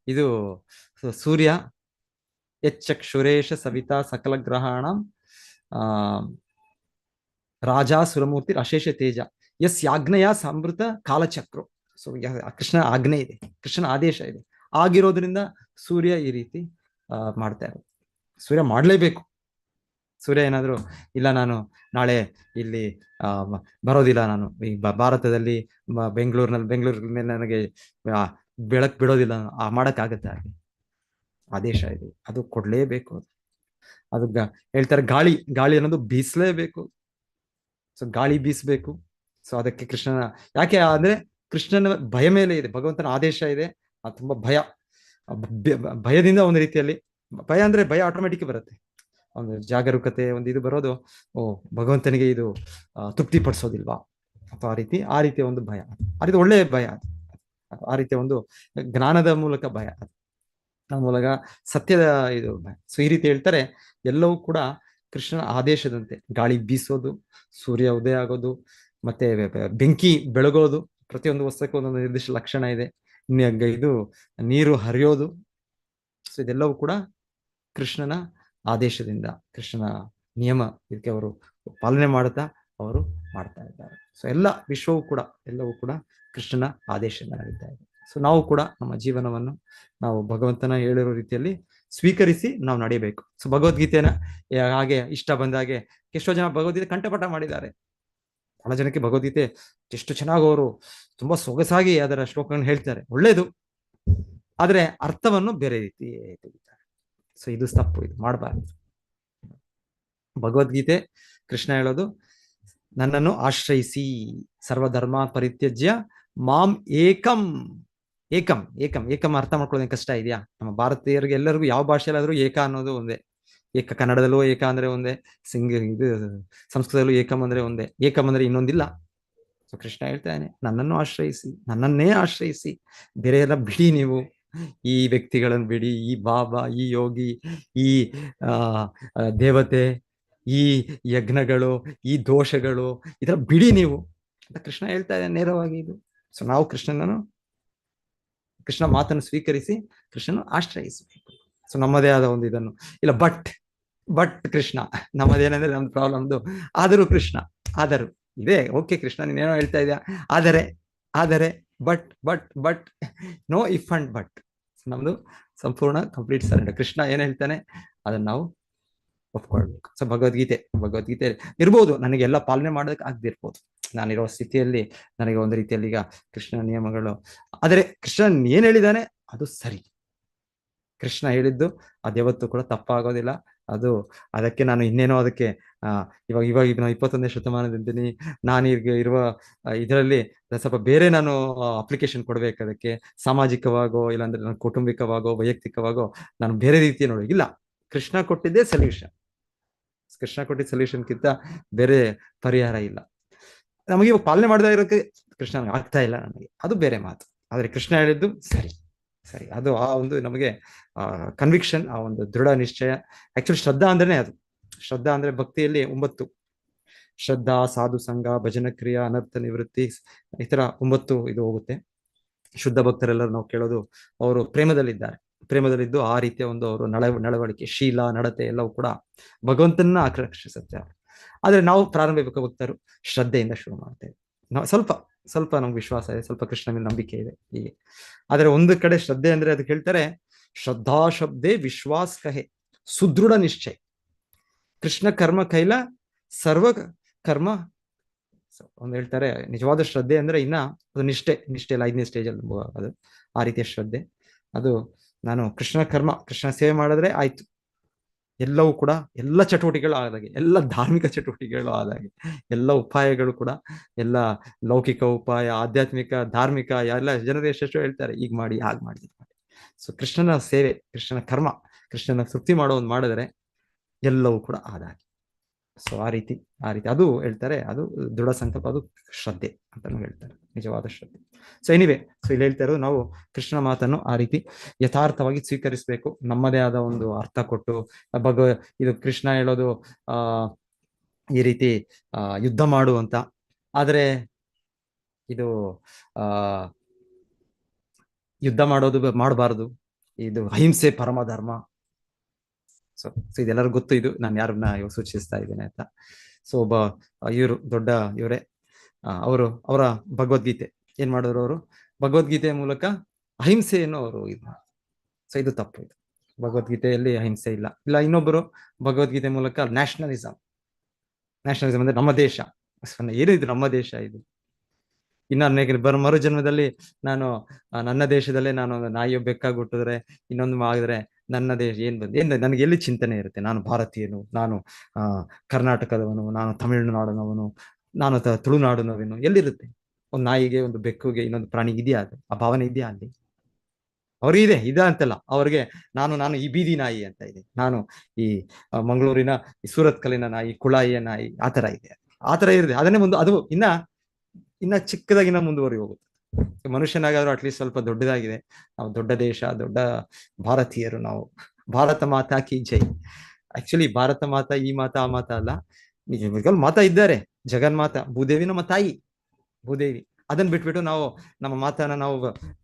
ಇದು ಸೂರ್ಯ ಯಚ್ಚಕ್ಷುರೇಶ ಸವಿತಾ ಸಕಲ ಗ್ರಹಾಣ ರಾಜಾ ಸುರಮೂರ್ತಿ ಅಶೇಷ ತೇಜ ಯಸ್ಯಾಜ್ಞೆಯ ಸಂವೃತ ಕಾಲಚಕ್ರು. ಸೊ ಕೃಷ್ಣ ಆಜ್ಞೆ ಇದೆ, ಕೃಷ್ಣನ ಆದೇಶ ಇದೆ, ಆಗಿರೋದ್ರಿಂದ ಸೂರ್ಯ ಈ ರೀತಿ ಮಾಡ್ತಾ ಇರೋದು. ಸೂರ್ಯ ಮಾಡ್ಲೇಬೇಕು. ಸೂರ್ಯ ಏನಾದ್ರು ಇಲ್ಲ, ನಾನು ನಾಳೆ ಇಲ್ಲಿ ಬರೋದಿಲ್ಲ, ನಾನು ಈ ಭಾರತದಲ್ಲಿ ಬೆಂಗಳೂರು ಮೇಲೆ ನನಗೆ ಬೆಳಕು ಬಿಡೋದಿಲ್ಲ, ಮಾಡಕ್ಕಾಗತ್ತೆ? ಹಾಗೆ ಆದೇಶ ಇದೆ, ಅದು ಕೊಡ್ಲೇಬೇಕು. ಅದು ಹೇಳ್ತಾರೆ, ಗಾಳಿ ಅನ್ನೋದು ಬೀಸಲೇಬೇಕು. ಸೊ ಗಾಳಿ ಬೀಸಬೇಕು. ಸೊ ಅದಕ್ಕೆ ಕೃಷ್ಣನ, ಯಾಕೆ ಅಂದ್ರೆ ಕೃಷ್ಣನ ಭಯ ಮೇಲೆ ಇದೆ, ಭಗವಂತನ ಆದೇಶ ಇದೆ. ತುಂಬಾ ಭಯದಿಂದ ಒಂದು ರೀತಿಯಲ್ಲಿ ಭಯ ಅಂದ್ರೆ ಭಯ ಆಟೋಮೆಟಿಕ್ ಬರುತ್ತೆ. ಒಂದು ಜಾಗರೂಕತೆ, ಒಂದು ಇದು ಬರೋದು, ಓ ಭಗವಂತನಿಗೆ ಇದು ತೃಪ್ತಿ ಪಡಿಸೋದಿಲ್ವಾ ಅಥವಾ ಆ ರೀತಿಯ ಒಂದು ಭಯ, ಆ ರೀತಿ ಒಳ್ಳೆಯ ಭಯ ಅದು. ಆ ರೀತಿಯ ಒಂದು ಜ್ಞಾನದ ಮೂಲಕ ಭಯ ಅದು, ಆ ಮೂಲಕ ಸತ್ಯದ ಇದು ಭಯ. ಸೊ ಈ ರೀತಿ ಹೇಳ್ತಾರೆ, ಎಲ್ಲವೂ ಕೂಡ ಕೃಷ್ಣನ ಆದೇಶದಂತೆ. ಗಾಳಿ ಬೀಸೋದು, ಸೂರ್ಯ ಉದಯ ಆಗೋದು, ಮತ್ತೆ ಬೆಂಕಿ ಬೆಳಗೋದು, ಪ್ರತಿಯೊಂದು ವಸ್ತುಕ್ಕೂ ಒಂದೊಂದು ನಿರ್ದಿಷ್ಟ ಲಕ್ಷಣ ಇದೆ. ಇದು ನೀರು ಹರಿಯೋದು, ಸೊ ಇದೆಲ್ಲವೂ ಕೂಡ ಕೃಷ್ಣನ ಆದೇಶದಿಂದ, ಕೃಷ್ಣನ ನಿಯಮ, ಇದಕ್ಕೆ ಅವರು ಪಾಲನೆ ಮಾಡುತ್ತಾ ಅವರು ಮಾಡ್ತಾ ಇದ್ದಾರೆ. ಸೊ ಎಲ್ಲ ವಿಶ್ವವೂ ಕೂಡ, ಎಲ್ಲವೂ ಕೂಡ ಕೃಷ್ಣನ ಆದೇಶದಿಂದ ನಡೀತಾ ಇದೆ. ಸೊ ನಾವು ಕೂಡ ನಮ್ಮ ಜೀವನವನ್ನು ನಾವು ಭಗವಂತನ ಹೇಳಿರೋ ರೀತಿಯಲ್ಲಿ ಸ್ವೀಕರಿಸಿ ನಾವು ನಡೆಯಬೇಕು. ಸೊ ಭಗವದ್ಗೀತೆನ ಹಾಗೆ ಇಷ್ಟ ಬಂದಾಗೆ ಎಷ್ಟೋ ಜನ ಭಗವದ್ಗೀತೆ ಕಂಠಪಾಠ ಮಾಡಿದ್ದಾರೆ. ಬಹಳ ಜನಕ್ಕೆ ಭಗವದ್ಗೀತೆ ಎಷ್ಟು ಚೆನ್ನಾಗಿ ಅವರು ತುಂಬಾ ಸೊಗಸಾಗಿ ಅದರ ಶ್ಲೋಕಗಳನ್ನು ಹೇಳ್ತಾರೆ, ಒಳ್ಳೇದು. ಆದ್ರೆ ಅರ್ಥವನ್ನು ಬೇರೆ ರೀತಿ ತೆಗಿತಾರೆ. ಸೊ ಇದು ತಪ್ಪು, ಇದು ಮಾಡಬಾರ್ದು. ಭಗವದ್ಗೀತೆ ಕೃಷ್ಣ ಹೇಳೋದು, ನನ್ನನ್ನು ಆಶ್ರಯಿಸಿ, ಸರ್ವಧರ್ಮ ಪರಿತ್ಯಜ್ಯ ಮಾಂ ಏಕಂ. ಏಕಂ ಏಕಂ ಏಕಂ ಅರ್ಥ ಮಾಡ್ಕೊಳ್ಳೋದೇನು ಕಷ್ಟ ಇದೆಯಾ? ನಮ್ಮ ಭಾರತೀಯರಿಗೆ ಎಲ್ಲರಿಗೂ ಯಾವ ಭಾಷೆಯಲ್ಲಾದ್ರೂ ಏಕ ಅನ್ನೋದು ಒಂದೇ. ಏಕ, ಕನ್ನಡದಲ್ಲೂ ಏಕ ಅಂದ್ರೆ ಒಂದೇ, ಇದು ಸಂಸ್ಕೃತದಲ್ಲೂ ಏಕಂ ಅಂದ್ರೆ ಒಂದೇ, ಏಕಂ ಅಂದ್ರೆ ಇನ್ನೊಂದಿಲ್ಲ. ಸೊ ಕೃಷ್ಣ ಹೇಳ್ತಾನೆ, ನನ್ನನ್ನು ಆಶ್ರಯಿಸಿ, ನನ್ನನ್ನೇ ಆಶ್ರಯಿಸಿ, ಬೇರೆ ಎಲ್ಲ ಬಿಡಿ ನೀವು. ಈ ವ್ಯಕ್ತಿಗಳನ್ನು ಬಿಡಿ, ಈ ಬಾಬಾ, ಈ ಯೋಗಿ, ಈ ದೇವತೆ, ಈ ಯಜ್ಞಗಳು, ಈ ದೋಷಗಳು, ಇದರ ಬಿಡಿ ನೀವು ಅಂತ ಕೃಷ್ಣ ಹೇಳ್ತಾ ಇದ್ದಾನೆ ನೇರವಾಗಿ. ಇದು ಸೊ ನಾವು ಕೃಷ್ಣ ಮಾತನ್ನು ಸ್ವೀಕರಿಸಿ ಕೃಷ್ಣನ ಆಶ್ರಯಿಸಬೇಕು. ಸೊ ನಮ್ಮದೇ ಆದ ಒಂದು ಇದನ್ನು ಇಲ್ಲ, ಬಟ್ ಕೃಷ್ಣ, ನಮ್ಮದೇನಂದ್ರೆ ನಮ್ದು ಪ್ರಾಬ್ಲಮ್ದು ಆದರೂ ಕೃಷ್ಣ, ಆದರೂ ಇದೆ, ಓಕೆ ಕೃಷ್ಣ ನೀನೇನೋ ಹೇಳ್ತಾ ಇದೆಯಾ, ಆದರೆ but no if and but. ನಮ್ದು ಸಂಪೂರ್ಣ ಕಂಪ್ಲೀಟ್ ಸರೆಂಡರ್. ಕೃಷ್ಣ ಏನ್ ಹೇಳ್ತಾನೆ ಅದನ್ನ ನಾವು ಒಪ್ಕೊಳ್ಬೇಕು. ಸೊ ಭಗವದ್ಗೀತೆ ಇರ್ಬೋದು, ನನಗೆಲ್ಲ ಪಾಲನೆ ಮಾಡೋದಕ್ಕೆ ಆಗದಿರ್ಬೋದು, ನಾನಿರೋ ಸ್ಥಿತಿಯಲ್ಲಿ ನನಗೆ ಒಂದು ರೀತಿಯಲ್ಲಿ ಈಗ ಕೃಷ್ಣ ನಿಯಮಗಳು, ಆದರೆ ಕೃಷ್ಣ ಏನ್ ಹೇಳಿದಾನೆ ಅದು ಸರಿ. ಕೃಷ್ಣ ಹೇಳಿದ್ದು ಅದು ಯಾವತ್ತೂ ಕೂಡ ತಪ್ಪಾಗೋದಿಲ್ಲ. ಅದಕ್ಕೆ ನಾನು ಇನ್ನೇನೋ ಅದಕ್ಕೆ ಇವಾಗ ನಾನು 21ನೇ ಶತಮಾನದಿದ್ದೀನಿ, ನಾನು ಈಗ ಇರುವ ಇದರಲ್ಲಿ ಸ್ವಲ್ಪ ಬೇರೆ ನಾನು ಅಪ್ಲಿಕೇಶನ್ ಕೊಡ್ಬೇಕು ಅದಕ್ಕೆ, ಸಾಮಾಜಿಕವಾಗೋ ಇಲ್ಲಾಂದ್ರೆ ನಾನು ಕೌಟುಂಬಿಕವಾಗೋ ವೈಯಕ್ತಿಕವಾಗೋ ನಾನು ಬೇರೆ ರೀತಿಯ ನೋಡಿ ಇಲ್ಲ. ಕೃಷ್ಣ ಕೊಟ್ಟಿದ್ದೇ ಸೊಲ್ಯೂಷನ್. ಕೃಷ್ಣ ಕೊಟ್ಟಿದ್ದ ಸೊಲ್ಯೂಷನ್ಗಿಂತ ಬೇರೆ ಪರಿಹಾರ ಇಲ್ಲ. ನಮಗೆ ಇವಾಗ ಪಾಲನೆ ಮಾಡದೇ ಇರೋಕೆ ಕೃಷ್ಣ ಆಗ್ತಾ ಇಲ್ಲ ನನಗೆ, ಅದು ಬೇರೆ ಮಾತು. ಆದ್ರೆ ಕೃಷ್ಣ ಹೇಳಿದ್ದು ಸರಿ. ಅದು ಆ ಒಂದು ನಮಗೆ ಕನ್ವಿಕ್ಷನ್, ಆ ಒಂದು ದೃಢ ನಿಶ್ಚಯ. ಆಕ್ಚುಲಿ ಶ್ರದ್ಧಾ ಅಂದ್ರೆ ಅದು. ಶ್ರದ್ಧಾ ಅಂದ್ರೆ ಭಕ್ತಿಯಲ್ಲಿ 9: ಶ್ರದ್ಧಾ, ಸಾಧು ಸಂಘ, ಭಜನ ಕ್ರಿಯಾ, ಅನರ್ಥ ನಿವೃತ್ತಿ, ಈ ತರ 9 ಇದು ಹೋಗುತ್ತೆ. ಶುದ್ಧ ಭಕ್ತರೆಲ್ಲರೂ ನಾವು ಕೇಳೋದು ಅವರು ಪ್ರೇಮದಲ್ಲಿದ್ದು ಆ ರೀತಿಯ ಒಂದು ಅವರು ನಡವಳಿಕೆ, ಶೀಲ, ನಡತೆ ಎಲ್ಲವೂ ಕೂಡ ಭಗವಂತನ ಆಕರ್ಷಿಸುತ್ತೆ. ಆದ್ರೆ ನಾವು ಪ್ರಾರಂಭಿಕ ಭಕ್ತರು ಶ್ರದ್ಧೆಯಿಂದ ಶುರು ಮಾಡ್ತೇವೆ. ನಾವು ಸ್ವಲ್ಪ ನಮ್ಗೆ ವಿಶ್ವಾಸ ಇದೆ, ಸ್ವಲ್ಪ ಕೃಷ್ಣ ಮೇಲೆ ನಂಬಿಕೆ ಇದೆ ಹೀಗೆ. ಆದ್ರೆ ಒಂದು ಕಡೆ ಶ್ರದ್ಧೆ ಅಂದ್ರೆ ಅದಕ್ಕೆ ಹೇಳ್ತಾರೆ, ಶ್ರದ್ಧಾ ಶಬ್ದೇ ವಿಶ್ವಾಸ ಕಹೆ ಸುದೃಢ ನಿಶ್ಚಯ, ಕೃಷ್ಣ ಕರ್ಮ ಕೈಲ ಸರ್ವ ಕರ್ಮ. ಒಂದು ಹೇಳ್ತಾರೆ ನಿಜವಾದ ಶ್ರದ್ಧೆ ಅಂದ್ರೆ ಇನ್ನ ಅದು ನಿಷ್ಠೆ ಅಲ್ಲ, 5ನೇ ಸ್ಟೇಜ್ ಅಲ್ಲಿ ಅದು ಆ ರೀತಿಯ ಶ್ರದ್ಧೆ. ಅದು ನಾನು ಕೃಷ್ಣ ಸೇವೆ ಮಾಡಿದ್ರೆ ಆಯ್ತು, ಎಲ್ಲವೂ ಕೂಡ ಎಲ್ಲ ಚಟುವಟಿಕೆಗಳು ಆದಾಗೆ, ಎಲ್ಲ ಧಾರ್ಮಿಕ ಚಟುವಟಿಕೆಗಳು ಆದಾಗೆ, ಎಲ್ಲ ಉಪಾಯಗಳು ಕೂಡ, ಎಲ್ಲ ಲೌಕಿಕ ಉಪಾಯ, ಆಧ್ಯಾತ್ಮಿಕ, ಧಾರ್ಮಿಕ, ಎಲ್ಲ ಜನರು ಎಷ್ಟೆಷ್ಟು ಹೇಳ್ತಾರೆ ಈಗ ಮಾಡಿ ಹಾಗೆ ಮಾಡಿ. ಸೊ ಕೃಷ್ಣನ ಸೇವೆ, ಕೃಷ್ಣನ ಕರ್ಮ, ಕೃಷ್ಣನ ತೃಪ್ತಿ ಮಾಡೋ ಒಂದು ಮಾಡಿದ್ರೆ ಎಲ್ಲವೂ ಕೂಡ ಆದಾಗೆ. ಸೊ ಆ ರೀತಿ ಅದು ಹೇಳ್ತಾರೆ, ಅದು ದೃಢ ಸಂಕಲ್ಪ, ಅದು ಶ್ರದ್ಧೆ ಅಂತಾನು ಹೇಳ್ತಾರೆ, ನಿಜವಾದ ಶ್ರದ್ಧೆ. ಸೊ ಎನಿವೆ, ಸೊ ಇಲ್ಲಿ ಹೇಳ್ತಾ ಇರೋದು ನಾವು ಕೃಷ್ಣ ಮಾತನ್ನು ಆ ರೀತಿ ಯಥಾರ್ಥವಾಗಿ ಸ್ವೀಕರಿಸಬೇಕು, ನಮ್ಮದೇ ಆದ ಒಂದು ಅರ್ಥ ಕೊಟ್ಟು. ಇದು ಕೃಷ್ಣ ಹೇಳೋದು ಈ ರೀತಿ ಯುದ್ಧ ಮಾಡು ಅಂತ, ಆದ್ರೆ ಇದು ಯುದ್ಧ ಮಾಡಬಾರದು, ಇದು ಅಹಿಂಸೆ ಪರಮ ಧರ್ಮ. ಸೊ ಇದೆಲ್ಲರೂ ಗೊತ್ತು, ಇದು ನಾನು ಯಾರನ್ನ ಸೂಚಿಸ್ತಾ ಇದ್ದೇನೆ ಅಂತ. ಸೊ ಒಬ್ಬ ದೊಡ್ಡ ಇವರೇ ಅವರ ಭಗವದ್ಗೀತೆ ಏನ್ ಮಾಡಿದ್ರು, ಅವರು ಭಗವದ್ಗೀತೆಯ ಮೂಲಕ ಅಹಿಂಸೆಯನ್ನು ಅವರು ಸೊ ಇದು ತಪ್ಪು. ಇದು ಭಗವದ್ಗೀತೆಯಲ್ಲಿ ಅಹಿಂಸೆ ಇಲ್ಲ. ಇನ್ನೊಬ್ಬರು ಭಗವದ್ಗೀತೆ ಮೂಲಕ ನ್ಯಾಷನಲಿಸಂ ಅಂದ್ರೆ ನಮ್ಮ ದೇಶ, ಏನಿದು ನಮ್ಮ ದೇಶ, ಇದು ಇನ್ನು ಮರು ಜನ್ಮದಲ್ಲಿ ನಾನು ನನ್ನ ದೇಶದಲ್ಲೇ ನಾನು ನಾಯಿಯೋ ಬೆಕ್ಕಾಗಿ ಹುಟ್ಟಿದ್ರೆ, ಇನ್ನೊಂದು ಮಾಡಿದ್ರೆ ನನ್ನ ದೇಶ ಏನ್ ನನಗೆ ಎಲ್ಲಿ ಚಿಂತನೆ ಇರುತ್ತೆ, ನಾನು ಭಾರತೀಯನು, ನಾನು ಕರ್ನಾಟಕದವನು, ನಾನು ತಮಿಳುನಾಡಿನವನು, ನಾನು ತುಳುನಾಡಿನವನು, ಎಲ್ಲಿರುತ್ತೆ? ಒಂದು ನಾಯಿಗೆ, ಒಂದು ಬೆಕ್ಕುಗೆ, ಇನ್ನೊಂದು ಪ್ರಾಣಿಗೆ ಇದೆಯಾ ಅದು? ಆ ಭಾವನೆ ಇದೆಯಾ ಅಲ್ಲಿ? ಅವ್ರಿಗೆ ಇದೆ ಅಂತಲ್ಲ ಅವ್ರಿಗೆ. ನಾನು ಈ ಬೀದಿ ನಾಯಿ ಅಂತ ಇದೆ, ನಾನು ಈ ಮಂಗಳೂರಿನ ಈ ಸೂರತ್ ಕಲ್ಲಿನ ನಾಯಿ, ಕುಳಾಯಿಯ ನಾಯಿ, ಆತರ ಇದೆ. ಆತರ ಇದೆ. ಅದನ್ನೇ ಅದು ಇನ್ನ ಚಿಕ್ಕದಾಗಿನ ಮುಂದುವರಿ ಹೋಗುತ್ತೆ. ಮನುಷ್ಯನಾಗಾದ್ರೂ ಅಟ್ಲೀಸ್ಟ್ ಸ್ವಲ್ಪ ದೊಡ್ಡದಾಗಿದೆ. ನಾವು ದೊಡ್ಡ ದೇಶ, ದೊಡ್ಡ ಭಾರತೀಯರು ನಾವು. ಭಾರತ ಮಾತಾ ಕಿ ಜೈ. ಆಕ್ಚುಲಿ ಭಾರತ ಮಾತಾ ಈ ಮಾತಾ ಆ ಮಾತಾ ಅಲ್ಲ, ನಿಜ ಮಾತಾ ಇದ್ದಾರೆ. ಜಗನ್ಮಾತಾ ಭೂದೇವಿ ನಮ್ಮ ತಾಯಿ, ಭೂದೇವಿ. ಅದನ್ನ ಬಿಟ್ಬಿಟ್ಟು ನಾವು ನಮ್ಮ ಮಾತನ್ನ ನಾವು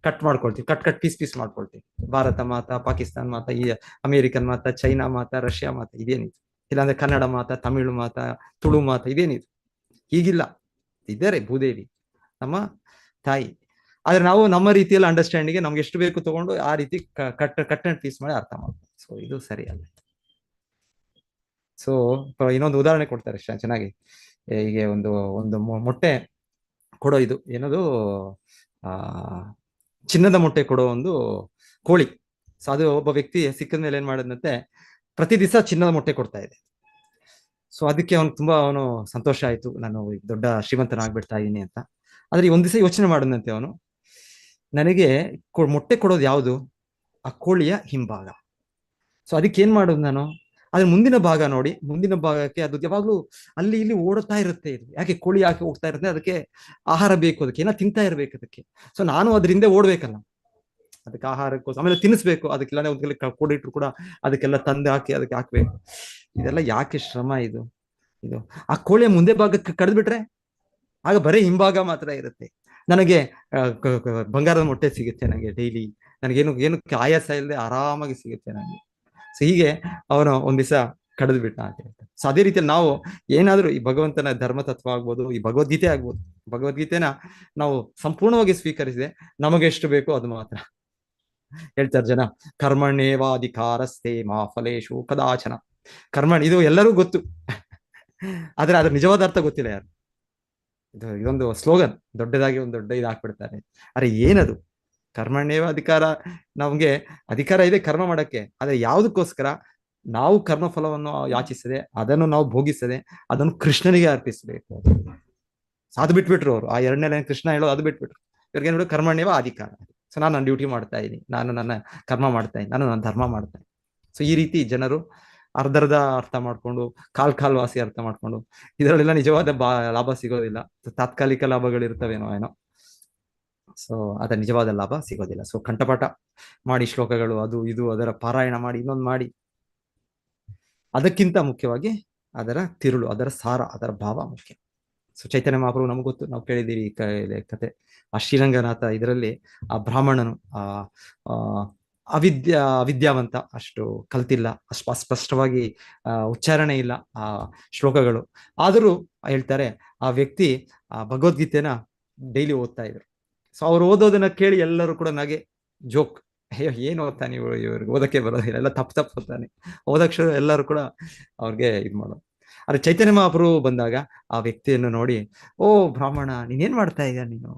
ಕಟ್ ಮಾಡ್ಕೊಳ್ತೀವಿ, ಕಟ್ ಪೀಸ್ ಮಾಡ್ಕೊಳ್ತೀವಿ. ಭಾರತ ಮಾತಾ, ಪಾಕಿಸ್ತಾನ್ ಮಾತಾ, ಈ ಅಮೇರಿಕನ್ ಮಾತಾ, ಚೈನಾ ಮಾತಾ, ರಷ್ಯಾ ಮಾತಾ, ಇದೇನಿದು? ಇಲ್ಲಾಂದ್ರೆ ಕನ್ನಡ ಮಾತಾ, ತಮಿಳು ಮಾತಾ, ತುಳು ಮಾತಾ, ಇದೇನಿದು? ಹೀಗಿಲ್ಲ. ಇದ್ದಾರೆ ಭೂದೇವಿ ನಮ್ಮ ತಾಯಿ. ಆದ್ರೆ ನಾವು ನಮ್ಮ ರೀತಿಯಲ್ಲಿ ಅಂಡರ್ಸ್ಟ್ಯಾಂಡಿಂಗ್ ನಮ್ಗೆ ಎಷ್ಟು ಬೇಕು ತಗೊಂಡು ಆ ರೀತಿ ಕಟ್ ಅಂಡ್ ಪೀಸ್ ಮಾಡಿ ಅರ್ಥ ಮಾಡ್ತೀವಿ. ಸೊ ಇದು ಸರಿ ಅಲ್ಲ. ಸೊ ಇನ್ನೊಂದು ಉದಾಹರಣೆ ಕೊಡ್ತಾರೆ ಚೆನ್ನಾಗಿ. ಹೀಗೆ ಒಂದು ಒಂದು ಮೊಟ್ಟೆ ಕೊಡೋ ಇದು ಏನದು, ಚಿನ್ನದ ಮೊಟ್ಟೆ ಕೊಡೋ ಒಂದು ಕೋಳಿ. ಸೊ ಅದು ಒಬ್ಬ ವ್ಯಕ್ತಿ ಸಿಕ್ಕಿದ ಮೇಲೆ ಏನ್ ಮಾಡಿದಂತೆ, ಪ್ರತಿ ದಿವಸ ಚಿನ್ನದ ಮೊಟ್ಟೆ ಕೊಡ್ತಾ ಇದೆ. ಸೊ ಅದಕ್ಕೆ ಅವನು ಸಂತೋಷ ಆಯ್ತು, ನಾನು ದೊಡ್ಡ ಶ್ರೀಮಂತನಾಗ್ಬಿಡ್ತಾ ಇದೀನಿ ಅಂತ. ಆದ್ರೆ ಒಂದ್ ದಿವಸ ಯೋಚನೆ ಮಾಡಿದಂತೆ ಅವನು, ನನಗೆ ಮೊಟ್ಟೆ ಕೊಡೋದು ಯಾವುದು? ಆ ಕೋಳಿಯ ಹಿಂಭಾಗ. ಸೊ ಅದಕ್ಕೆ ಏನ್ ಮಾಡೋದು ನಾನು? ಅದ್ರ ಮುಂದಿನ ಭಾಗ ನೋಡಿ, ಮುಂದಿನ ಭಾಗಕ್ಕೆ ಅದು ಯಾವಾಗ್ಲೂ ಅಲ್ಲಿ ಇಲ್ಲಿ ಓಡುತ್ತಾ ಇರುತ್ತೆ. ಇದು ಯಾಕೆ ಕೋಳಿ ಯಾಕೆ ಹೋಗ್ತಾ ಇರುತ್ತೆ? ಅದಕ್ಕೆ ಆಹಾರ ಬೇಕು, ಅದಕ್ಕೆ ಏನೋ ತಿಂತಾ ಇರ್ಬೇಕು ಅದಕ್ಕೆ. ಸೊ ನಾನು ಅದರಿಂದ ಓಡ್ಬೇಕಲ್ಲ, ಅದಕ್ಕೆ ಆಹಾರಕ್ಕೋಸ್ಕರ, ಆಮೇಲೆ ತಿನ್ನಿಸ್ಬೇಕು ಅದಕ್ಕೆಲ್ಲ. ಒಂದು ಕೂಡಿಟ್ರು ಕೂಡ ಅದಕ್ಕೆಲ್ಲ ತಂದು ಹಾಕಿ ಅದಕ್ಕೆ ಹಾಕ್ಬೇಕು. ಇದೆಲ್ಲ ಯಾಕೆ ಶ್ರಮ ಇದು? ಆ ಕೋಳಿಯ ಮುಂದೆ ಭಾಗಕ್ಕೆ ಕಡ್ದ್ಬಿಟ್ರೆ ಆಗ ಬರೀ ಹಿಂಭಾಗ ಮಾತ್ರ ಇರುತ್ತೆ. ನನಗೆ ಬಂಗಾರದ ಮೊಟ್ಟೆ ಸಿಗುತ್ತೆ ನನಗೆ ಡೈಲಿ, ನನಗೇನಕ್ಕೆ ಆಯಾಸ ಇಲ್ಲದೆ ಆರಾಮಾಗಿ ಸಿಗುತ್ತೆ ನನಗೆ. ಸೊ ಹೀಗೆ ಅವನು ಒಂದ್ ದಿವಸ ಕಡಿದು ಬಿಟ್ಟ ಅಂತ ಹೇಳ್ತಾರೆ. ಸೊ ಅದೇ ರೀತಿಯಲ್ಲಿ ನಾವು ಏನಾದ್ರೂ ಈ ಭಗವಂತನ ಧರ್ಮ ತತ್ವ ಆಗ್ಬೋದು, ಈ ಭಗವದ್ಗೀತೆ ಆಗ್ಬೋದು, ಭಗವದ್ಗೀತೆನ ನಾವು ಸಂಪೂರ್ಣವಾಗಿ ಸ್ವೀಕರಿಸಿದೆ, ನಮಗೆ ಎಷ್ಟು ಬೇಕೋ ಅದು ಮಾತ್ರ ಹೇಳ್ತಾರೆ ಜನ. ಕರ್ಮಣ್ಯೇವಾಧಿಕಾರಸ್ತೆ ಮಾ ಫಲೇಶು ಕದಾಚನ. ಇದು ಎಲ್ಲರೂ ಗೊತ್ತು, ಆದ್ರೆ ಅದ್ರ ನಿಜವಾದ ಅರ್ಥ ಗೊತ್ತಿಲ್ಲ ಯಾರು. ಇದೊಂದು ಸ್ಲೋಗನ್, ದೊಡ್ಡದಾಗಿ ಒಂದು ದೊಡ್ಡ ಇದು ಹಾಕ್ಬಿಡ್ತಾರೆ. ಅರೆ ಏನದು? ಕರ್ಮಣ್ಯೇವ ಅಧಿಕಾರ. ನಮ್ಗೆ ಅಧಿಕಾರ ಇದೆ ಕರ್ಮ ಮಾಡಕ್ಕೆ, ಆದ್ರೆ ಯಾವುದಕ್ಕೋಸ್ಕರ? ನಾವು ಕರ್ಮ ಫಲವನ್ನು ಯಾಚಿಸದೆ, ಅದನ್ನು ನಾವು ಭೋಗಿಸದೆ, ಅದನ್ನು ಕೃಷ್ಣನಿಗೆ ಅರ್ಪಿಸಬೇಕು. ಅದು ಬಿಟ್ಬಿಟ್ರು ಅವರು. ಆ 2ನೇ ಲೈನ್ ಕೃಷ್ಣ ಹೇಳೋ ಅದು ಬಿಟ್ಬಿಟ್ರು. ಇವ್ರಿಗೆ ನೋಡಿ ಕರ್ಮಣ್ಯೇವ ಅಧಿಕಾರ. ಸೊ ನಾನು ನನ್ನ ಡ್ಯೂಟಿ ಮಾಡ್ತಾ ಇದ್ದೀನಿ, ನಾನು ನನ್ನ ಕರ್ಮ ಮಾಡ್ತಾ ಇದ್ದೀನಿ, ನಾನು ನನ್ನ ಧರ್ಮ ಮಾಡ್ತಾ ಇದ್ದೀನಿ. ಸೊ ಈ ರೀತಿ ಜನರು ಅರ್ಧರ್ಧ ಅರ್ಥ ಮಾಡ್ಕೊಂಡು, ಕಾಲ್ವಾಸಿ ಅರ್ಥ ಮಾಡ್ಕೊಂಡು, ಇದರಲ್ಲೆಲ್ಲ ನಿಜವಾದ ಲಾಭ ಸಿಗೋದಿಲ್ಲ. ತಾತ್ಕಾಲಿಕ ಲಾಭಗಳಿರ್ತವೇನೋ ಏನೋ. ಸೊ ಅದರ ನಿಜವಾದ ಲಾಭ ಸಿಗೋದಿಲ್ಲ. ಸೊ ಕಂಠಪಾಠ ಮಾಡಿ ಶ್ಲೋಕಗಳು, ಅದು ಇದು ಅದರ ಪಾರಾಯಣ ಮಾಡಿ, ಇನ್ನೊಂದು ಮಾಡಿ, ಅದಕ್ಕಿಂತ ಮುಖ್ಯವಾಗಿ ಅದರ ತಿರುಳು, ಅದರ ಸಾರ, ಅದರ ಭಾವ ಮುಖ್ಯ. ಸೊ ಚೈತನ್ಯ ಮಹಾಪ್ರಭು ನಮ್ಗೆ ಗೊತ್ತು, ನಾವು ಕೇಳಿದ್ದೀರಿ ಕತೆ. ಆ ಶ್ರೀರಂಗನಾಥ ಇದರಲ್ಲಿ ಆ ಬ್ರಾಹ್ಮಣನು ಅವಿದ್ಯಾವಂತ, ಅಷ್ಟು ಕಲ್ತಿಲ್ಲ, ಅಷ್ಟು ಅಸ್ಪಷ್ಟವಾಗಿ ಉಚ್ಚಾರಣೆ ಇಲ್ಲ ಆ ಶ್ಲೋಕಗಳು. ಆದರೂ ಹೇಳ್ತಾರೆ ಆ ವ್ಯಕ್ತಿ ಆ ಭಗವದ್ಗೀತೆನ ಡೈಲಿ ಓದ್ತಾ ಇದ್ರು. ಸೊ ಅವ್ರು ಓದೋದನ್ನ ಕೇಳಿ ಎಲ್ಲರೂ ಕೂಡ ನಗೆ, ಜೋಕ್, ಅಯ್ಯೋ ಏನು ಓದ್ತಾನೆ ಇವ್ರಿಗೆ ಓದಕ್ಕೆ ಬರೋದಿಲ್ಲ, ಎಲ್ಲ ತಪ್ಪು ಓದ್ತಾನೆ, ಓದಕ್ಷರ ಎಲ್ಲರೂ ಕೂಡ ಅವ್ರಿಗೆ ಇದು ಮಾಡೋದು. ಆದ್ರೆ ಚೈತನ್ಯ ಮಹಾಪ್ರಭು ಬಂದಾಗ ಆ ವ್ಯಕ್ತಿಯನ್ನು ನೋಡಿ, ಓ ಬ್ರಾಹ್ಮಣ, ನೀನೇನ್ ಮಾಡ್ತಾ ಇದೀಯ? ನೀನು,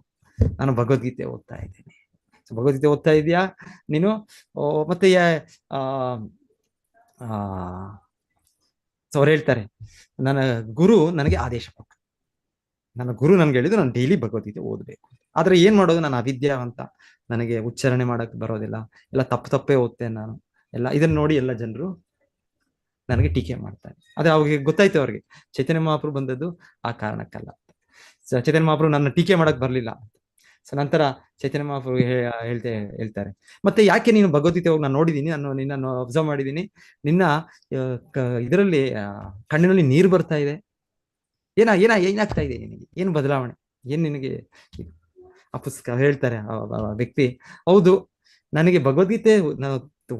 ನಾನು ಭಗವದ್ಗೀತೆ ಓದ್ತಾ ಇದ್ದೀನಿ. ಭಗವದ್ಗೀತೆ ಓದ್ತಾ ಇದೀಯಾ ನೀನು? ಮತ್ತೆ ಅವ್ರು ಹೇಳ್ತಾರೆ, ನನ್ನ ಗುರು ನನಗೆ ಆದೇಶ ಕೊಟ್ಟರು, ನನ್ನ ಗುರು ನನ್ಗೆ ಹೇಳಿದ್ರು ನಾನು ಡೈಲಿ ಭಗವದ್ಗೀತೆ ಓದ್ಬೇಕು. ಆದ್ರೆ ಏನ್ ಮಾಡೋದು, ನಾನು ಅವಿದ್ಯಾವಂತ, ನನಗೆ ಉಚ್ಚಾರಣೆ ಮಾಡಕ್ ಬರೋದಿಲ್ಲ, ಎಲ್ಲ ತಪ್ಪೇ ಓದ್ತೇನೆ ನಾನು ಎಲ್ಲ. ಇದನ್ನ ನೋಡಿ ಎಲ್ಲ ಜನರು ನನಗೆ ಟೀಕೆ ಮಾಡ್ತಾರೆ. ಅದೇ ಅವ್ರಿಗೆ ಗೊತ್ತಾಯ್ತು, ಅವ್ರಿಗೆ ಚೈತನ್ಯ ಮಹಾಪ್ರಭು ಬಂದದ್ದು ಆ ಕಾರಣಕ್ಕಲ್ಲ. ಚೈತನ್ಯ ಮಹಾಪ್ರಭು ನನ್ನ ಟೀಕೆ ಮಾಡಕ್ ಬರ್ಲಿಲ್ಲ. ಸೊ ನಂತರ ಚೈತನ್ಯ ಮಹಾಪ್ರಭು ಹೇಳ್ತಾರೆ, ಮತ್ತೆ ಯಾಕೆ ನೀನು ಭಗವದ್ಗೀತೆ ಹೋಗಿ, ನಾನು ನೋಡಿದೀನಿ, ನಿನ್ನನ್ನು ಅಬ್ಸರ್ವ್ ಮಾಡಿದೀನಿ, ನಿನ್ನ ಇದರಲ್ಲಿ ಕಣ್ಣಿನಲ್ಲಿ ನೀರು ಬರ್ತಾ ಇದೆ, ಏನಾಗ್ತಾ ಇದೆ ನಿನಗೆ? ಏನು ಬದಲಾವಣೆ, ಏನ್ ನಿನಗೆ? ಆ ಪುಸ್ತಕ ಹೇಳ್ತಾರೆ ಆ ವ್ಯಕ್ತಿ, ಹೌದು, ನನಗೆ ಭಗವದ್ಗೀತೆ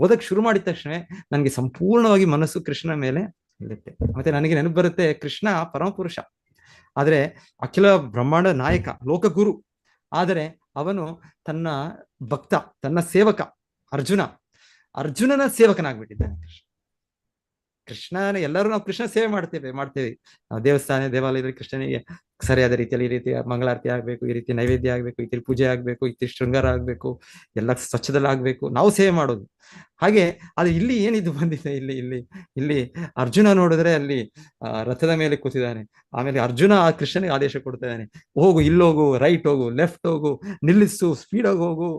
ಓದಕ್ ಶುರು ಮಾಡಿದ ತಕ್ಷಣ ನನಗೆ ಸಂಪೂರ್ಣವಾಗಿ ಮನಸ್ಸು ಕೃಷ್ಣನ ಮೇಲೆ ಇರುತ್ತೆ. ಮತ್ತೆ ನನಗೆ ನೆನಪು ಬರುತ್ತೆ, ಕೃಷ್ಣ ಪರಮಪುರುಷ, ಆದ್ರೆ ಅಖಿಲ ಬ್ರಹ್ಮಾಂಡ ನಾಯಕ, ಲೋಕಗುರು. ಆದರೆ ಅವನು ತನ್ನ ಭಕ್ತ, ತನ್ನ ಸೇವಕ ಅರ್ಜುನನ ಸೇವಕನಾಗ್ಬಿಟ್ಟಿದ್ದಾನೆ ಕೃಷ್ಣನ. ಎಲ್ಲರೂ ನಾವು ಕೃಷ್ಣ ಸೇವೆ ಮಾಡ್ತೇವೆ. ನಾವು ದೇವಾಲಯದಲ್ಲಿ ಕೃಷ್ಣನಿಗೆ ಸರಿಯಾದ ರೀತಿಯಲ್ಲಿ ಈ ರೀತಿ ಮಂಗಳಾರತಿ ಆಗ್ಬೇಕು, ಈ ರೀತಿ ನೈವೇದ್ಯ ಆಗ್ಬೇಕು, ಈ ರೀತಿ ಪೂಜೆ ಆಗ್ಬೇಕು, ಈ ರೀತಿ ಶೃಂಗಾರ ಆಗ್ಬೇಕು, ಎಲ್ಲ ಸ್ವಚ್ಛದಲ್ಲಿ ಆಗ್ಬೇಕು, ನಾವು ಸೇವೆ ಮಾಡೋದು. ಹಾಗೆ ಅದು ಇಲ್ಲಿ ಏನಿದು ಬಂದಿದೆ, ಇಲ್ಲಿ ಅರ್ಜುನ ನೋಡಿದ್ರೆ ಅಲ್ಲಿ ರಥದ ಮೇಲೆ ಕೂತಿದ್ದಾನೆ. ಆಮೇಲೆ ಅರ್ಜುನ ಆ ಕೃಷ್ಣನಿಗೆ ಆದೇಶ ಕೊಡ್ತಾ ಇದ್ದಾನೆ, ಹೋಗು, ಇಲ್ಲೋಗು, ರೈಟ್ ಹೋಗು, ಲೆಫ್ಟ್ ಹೋಗು, ನಿಲ್ಲಿಸು, ಸ್ಪೀಡಾಗಿ ಹೋಗು.